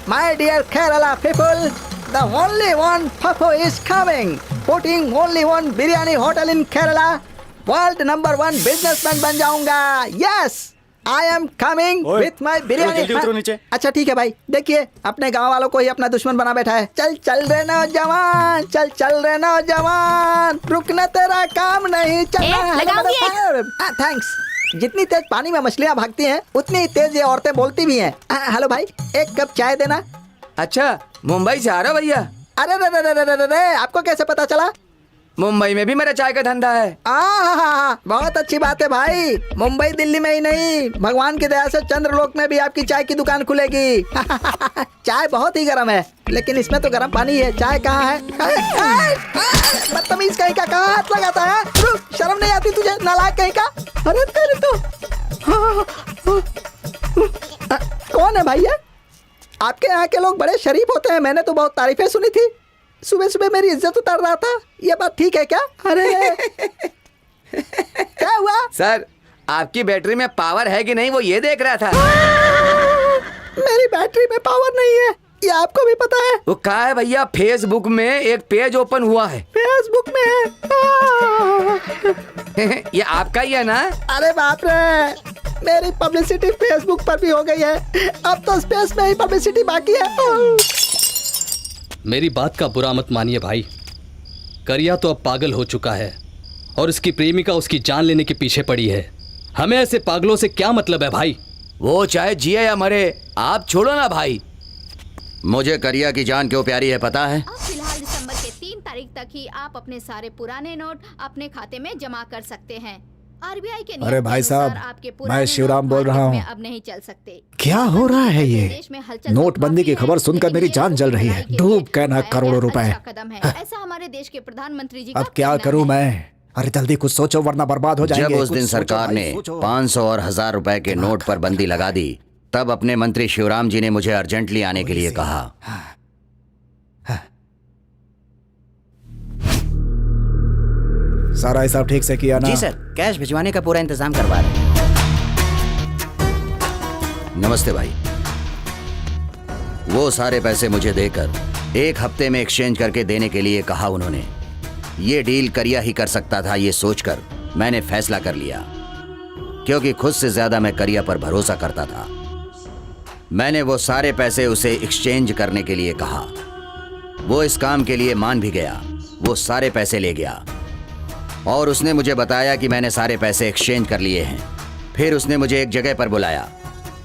My dear Kerala people, the only one फफो is coming, putting only one biryani hotel in Kerala. World number 1 businessman बन जाऊंगा। Yes, I am coming with my biryani. अच्छा ठीक है भाई, देखिए अपने गांव वालों को ही अपना दुश्मन बना बैठा है। चल चल रे नौजवान, चल चल रे नौजवान, रुकना तेरा काम नहीं चलना। थैंक्स। जितनी तेज पानी में मछलियाँ भागती हैं, उतनी तेज ये औरतें बोलती भी हैं। हेलो भाई, एक कप चाय देना। अच्छा, मुंबई से आ रहा भैया? अरे रे, आपको कैसे पता चला? मुंबई में भी मेरा चाय का धंधा है। बहुत अच्छी बात है भाई। मुंबई दिल्ली में ही नहीं, भगवान की दया से चंद्रलोक में भी आपकी चाय की दुकान खुलेगी। चाय बहुत ही गर्म है, लेकिन इसमें तो गर्म पानी है। चाय कहाँ है? बदतमीज कहीं का, कहाँ हाथ लगाता है? शर्म नहीं आती तुझे, नालायक कहीं का? अरे तेरे तो कौन है भाई? आपके यहाँ के लोग बड़े शरीफ होते हैं, मैंने तो बहुत तारीफें सुनी थी। सुबह सुबह मेरी इज्जत उतार रहा था, ये बात ठीक है क्या? अरे क्या हुआ? सर, आपकी बैटरी में पावर है कि नहीं वो ये देख रहा था। मेरी बैटरी में पावर नहीं है, ये आपको भी पता है? वो कहा है भैया, फेसबुक में एक पेज ओपन हुआ है। फेसबुक में है? ये आपका ही है ना? अरे बाप रे, मेरी पब्लिसिटी फेसबुक पर भी हो गई है, अब तो स्पेस में ही पब्लिसिटी बाकी है। मेरी बात का बुरा मत मानिए भाई, करिया तो अब पागल हो चुका है और उसकी प्रेमिका उसकी जान लेने के पीछे पड़ी है। हमें ऐसे पागलों से क्या मतलब है भाई? वो चाहे जिए या मरे, आप छोड़ो ना भाई। मुझे करिया की जान क्यों प्यारी है पता है? फिलहाल दिसंबर के 3 तारीख तक ही आप अपने सारे पुराने नोट अपने खाते में जमा कर सकते हैं। आरबीआई के अरे भाई साहब, मैं शिवराम बोल रहा हूँ। अब नहीं चल सकते। क्या हो रहा है ये? नोटबंदी की खबर सुनकर मेरी जान जल रही है। डूब गए ना करोड़ों रुपए। कदम है, ऐसा हमारे देश के प्रधानमंत्री जी। अब क्या करूँ मैं? अरे जल्दी कुछ सोचो वरना बर्बाद हो जाएंगे। जब उस दिन सरकार ने 500 और 1000 रुपए के नोट पर बंदी लगा दी, तब अपने मंत्री शिवराम जी ने मुझे अर्जेंटली आने के लिए कहा। सारा हिसाब ठीक से किया ना? जी सर, कैश भिजवाने का पूरा इंतजाम करवा रहे हैं। नमस्ते भाई। वो सारे पैसे मुझे देकर 1 हफ्ते में एक्सचेंज करके देने के लिए कहा उन्होंने। ये डील करिया ही कर सकता था, ये सोचकर मैंने फैसला कर लिया, क्योंकि खुद से ज्यादा मैं करिया पर भरोसा करता था। मैंने वो सारे पैसे उसे एक्सचेंज करने के लिए कहा। वो इस काम के लिए मान भी गया। वो सारे पैसे ले गया और उसने मुझे बताया कि मैंने सारे पैसे एक्सचेंज कर लिए हैं। फिर उसने मुझे एक जगह पर बुलाया।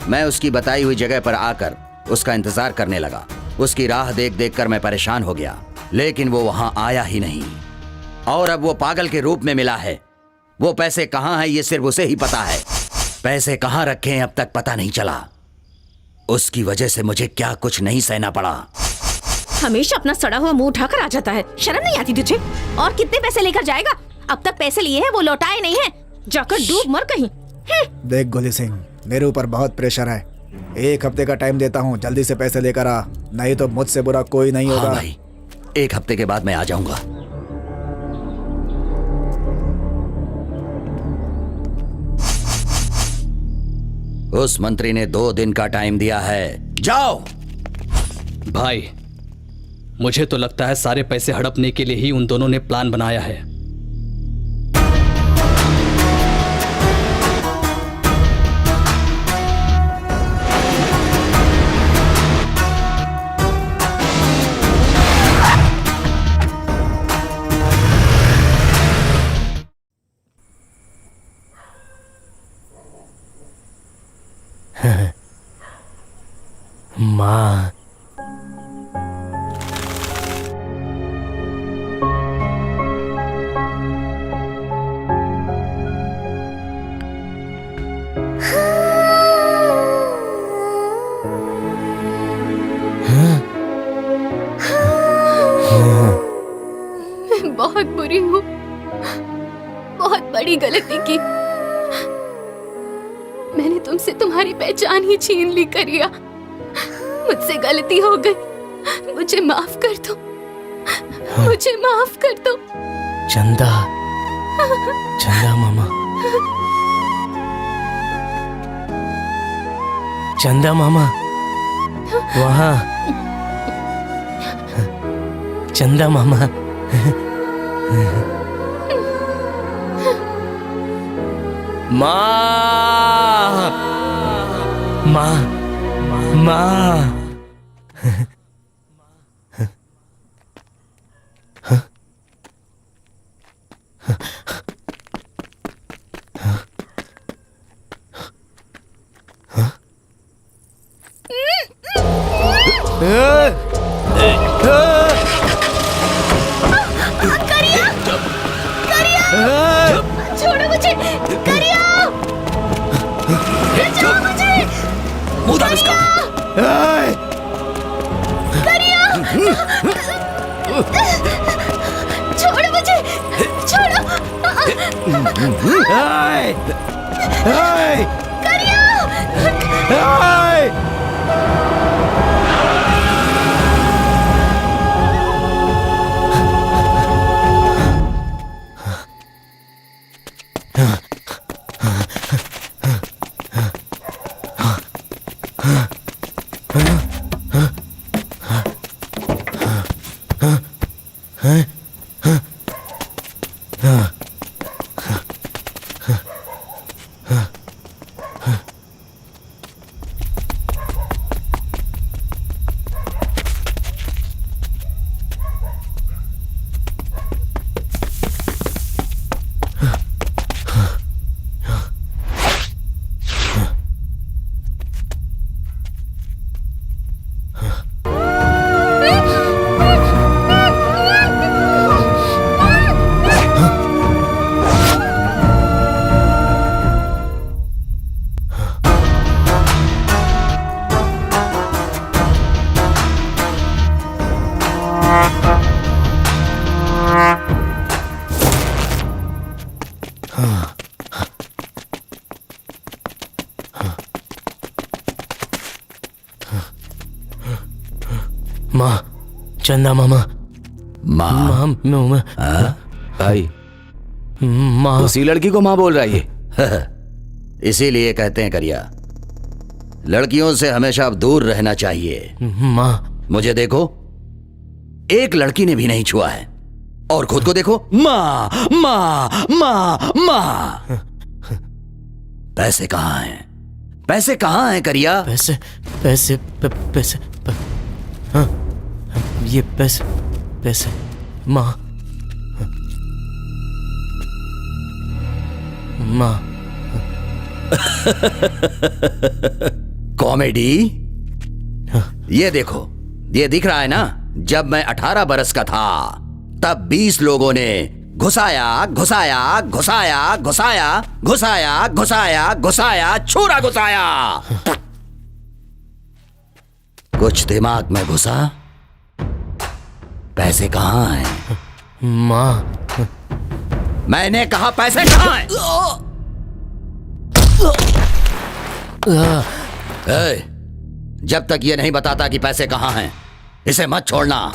मैं उसकी बताई हुई जगह पर आकर उसका इंतजार करने लगा। उसकी राह देख देख कर मैं परेशान हो गया, लेकिन वो वहां आया ही नहीं। और अब वो पागल के रूप में मिला है। वो पैसे कहाँ हैं ये सिर्फ उसे ही पता है। पैसे कहाँ रखे हैं अब तक पता नहीं चला। उसकी वजह से मुझे क्या कुछ नहीं सहना पड़ा। हमेशा अपना सड़ा हुआ मुंह उठाकर आ जाता है, शर्म नहीं आती तुझे? और कितने पैसे लेकर जाएगा? अब तक पैसे लिए हैं, वो लौटाए नहीं हैं। जाकर डूब मर कहीं। देख गोली सिंह, मेरे ऊपर बहुत प्रेशर है। 1 हफ्ते का टाइम देता हूँ, जल्दी से पैसे लेकर आ, नहीं तो मुझसे बुरा कोई नहीं होगा। हाँ भाई, 1 हफ्ते के बाद मैं आ जाऊंगा। उस मंत्री ने 2 दिन का टाइम दिया है, जाओ। भाई, मुझे तो लगता है सारे पैसे हड़पने के लिए ही उन दोनों ने प्लान बनाया है। माँ। मैं बहुत बुरी हूँ, बहुत बड़ी गलती की। मैंने तुमसे तुम्हारी पहचान ही छीन ली करिया। मुझसे गलती हो गई, मुझे माफ कर दो, मुझे माफ कर दो। चंदा, चंदा मामा, चंदा मामा, वहाँ चंदा मामा। माँ, माँ, माँ। छोड़ो मुझे, करिया! बचाओ मुझे! मुंह दाब इसका। करिया! छोड़ो मुझे, छोड़ो! माँ, चंदा मामा, माँ, माँ, भाई माँ। उसी लड़की को माँ बोल रहा है ये। इसीलिए कहते हैं करिया, लड़कियों से हमेशा दूर रहना चाहिए। माँ, मुझे देखो, एक लड़की ने भी नहीं छुआ है, और खुद को देखो, माँ माँ माँ माँ। पैसे कहाँ हैं? पैसे कहाँ हैं करिया? पैसे, पैसे, पैसे, हाँ, ये पैसे, पैसे, माँ, माँ। कॉमेडी? ये देखो, ये दिख रहा है ना, जब मैं 18 बरस का था तब 20 लोगों ने घुसाया घुसाया घुसाया घुसाया घुसाया घुसाया घुसाया छुरा घुसाया। कुछ दिमाग में घुसा? पैसे कहाँ हैं? माँ, मैंने कहा पैसे कहाँ हैं? जब तक ये नहीं बताता कि पैसे कहाँ हैं, इसे मत छोड़ना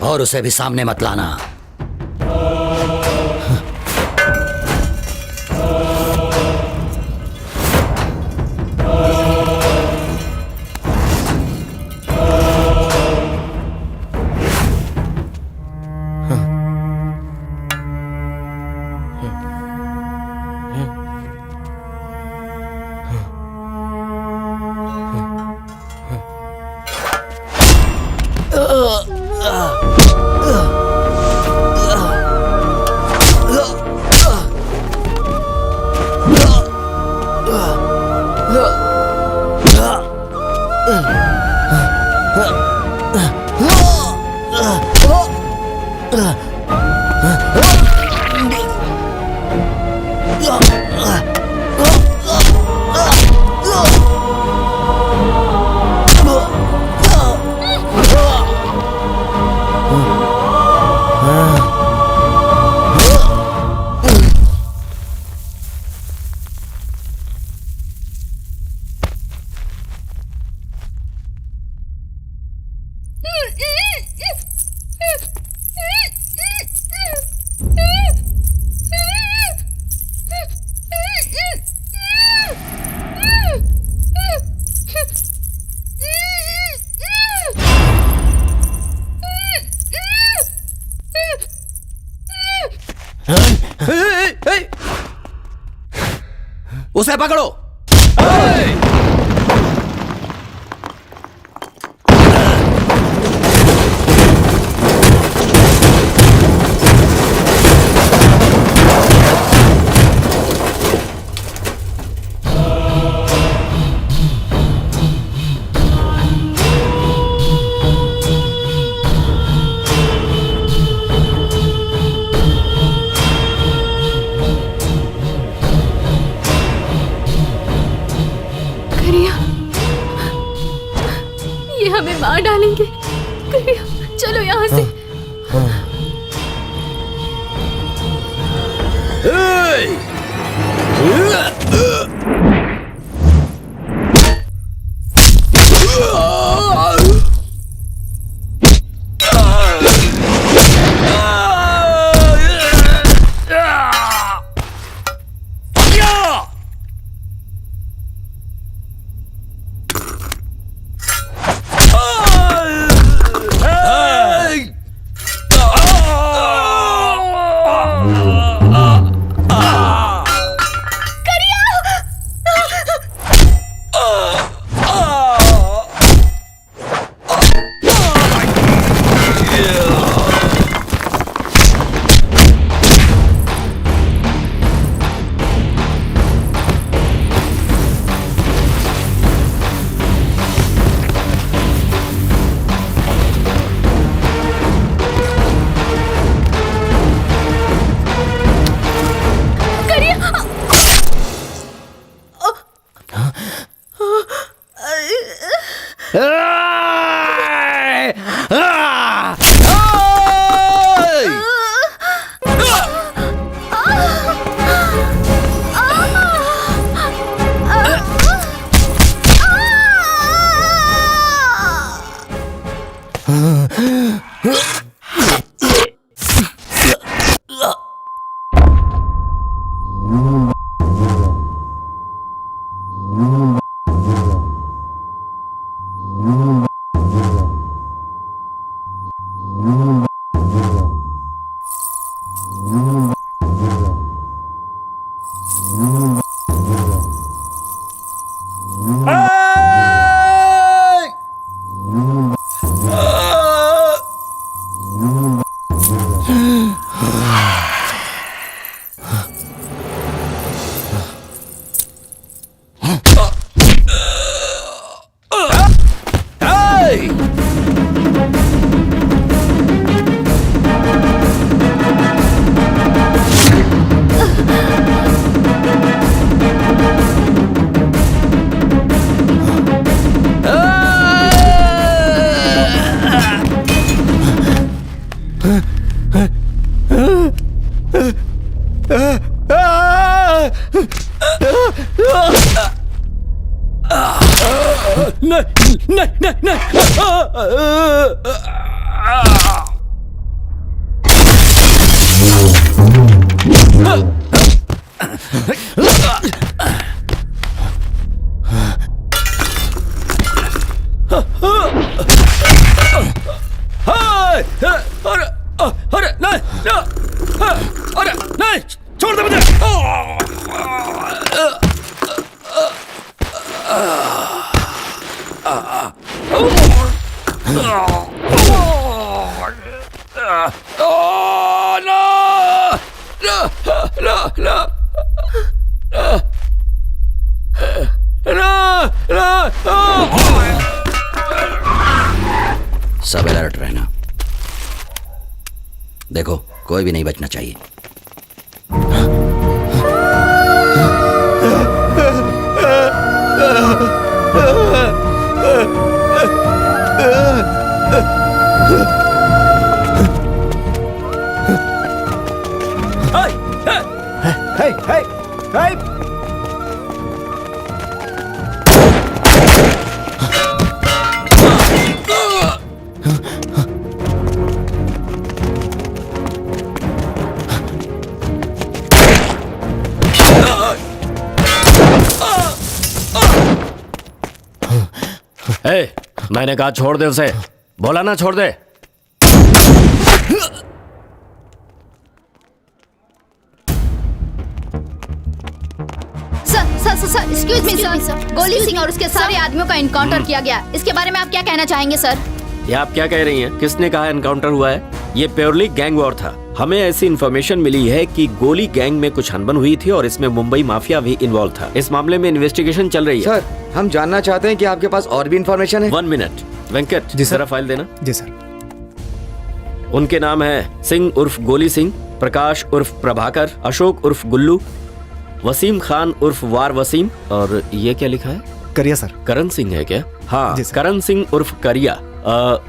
और उसे भी सामने मत लाना। उसे पकड़ो। करिया, ये हमें मार डालेंगे। करिया, चलो यहाँ से। सब अलर्ट रहना। देखो, कोई भी नहीं बचना चाहिए। मैंने कहा छोड़ दे उसे, बोला ना छोड़ दे। सर एक्सक्यूज मी सर, गोली सिंह और उसके सारे आदमियों का इनकाउंटर किया गया। इसके बारे में आप क्या कहना चाहेंगे सर? ये आप क्या कह रही हैं? किसने कहा एनकाउंटर हुआ है? ये प्योरली गैंग वॉर था। हमें ऐसी इन्फॉर्मेशन मिली है कि गोली गैंग में कुछ अनबन हुई थी और इसमें मुंबई माफिया भी इन्वॉल्व था। इस मामले में इन्वेस्टिगेशन चल रही है। सर, हम जानना चाहते हैं कि आपके पास और भी इन्फॉर्मेशन है। 1 मिनट वेंकट, जी सर। जरा फाइल देना। जी सर। उनके नाम है सिंह उर्फ गोली सिंह, प्रकाश उर्फ प्रभाकर, अशोक उर्फ गुल्लू, वसीम खान उर्फ वार वसीम, और ये क्या लिखा है? करिया सर। करण सिंह है क्या? हाँ, जी सर। करण सिंह उर्फ करिया,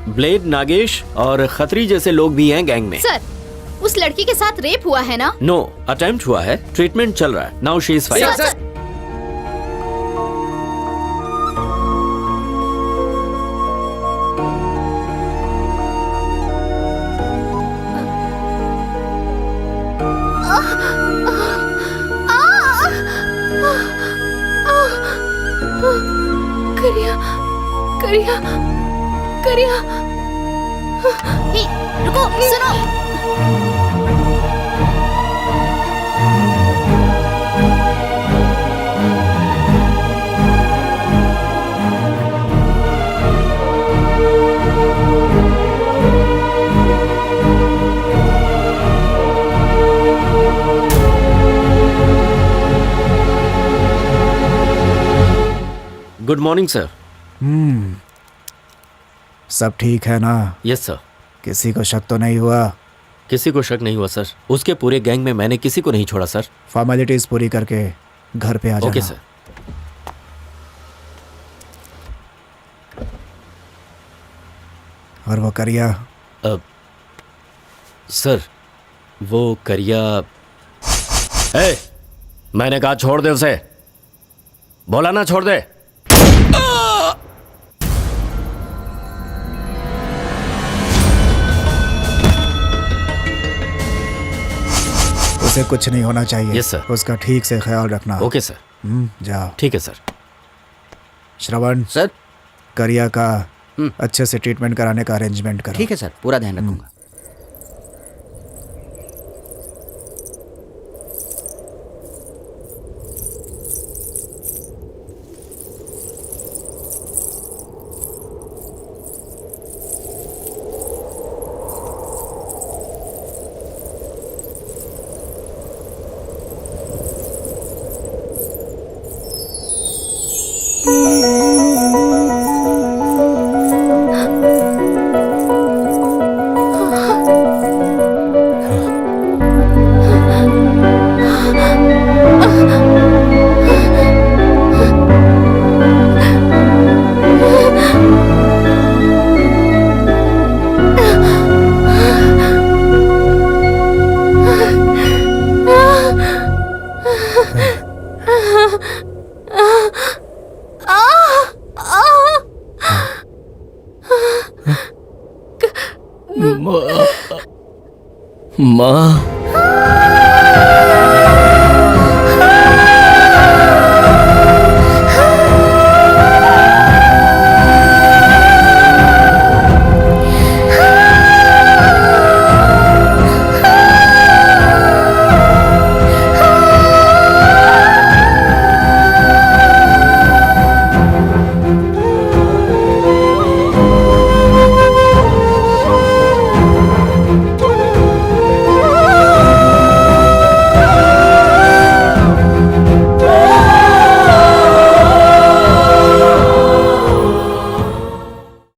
ब्लेड नागेश और खत्री जैसे लोग भी हैं गैंग में। सर, उस लड़की के साथ रेप हुआ है ना? नो, अटेम्प्ट हुआ है, ट्रीटमेंट चल रहा है। Now she is fine. Sir, करिया, करिया, करिया। हे, रुको, सुनो। Good morning sir. सब ठीक है ना? Yes sir. किसी को शक तो नहीं हुआ? किसी को शक नहीं हुआ सर। उसके पूरे गैंग में मैंने किसी को नहीं छोड़ा सर। फॉर्मेलिटीज पूरी करके घर पे आ जाना। Okay sir. और वो करिया? सर, वो करिया। ए, मैंने कहा छोड़ दे उसे। बोला ना छोड़ दे। उसे कुछ नहीं होना चाहिए। Yes sir. उसका ठीक से ख्याल रखना। Okay sir. जाओ। ठीक है सर। श्रवण सर। करिया का अच्छे से ट्रीटमेंट कराने का अरेंजमेंट करो। ठीक है सर, पूरा ध्यान रखूंगा। माँ,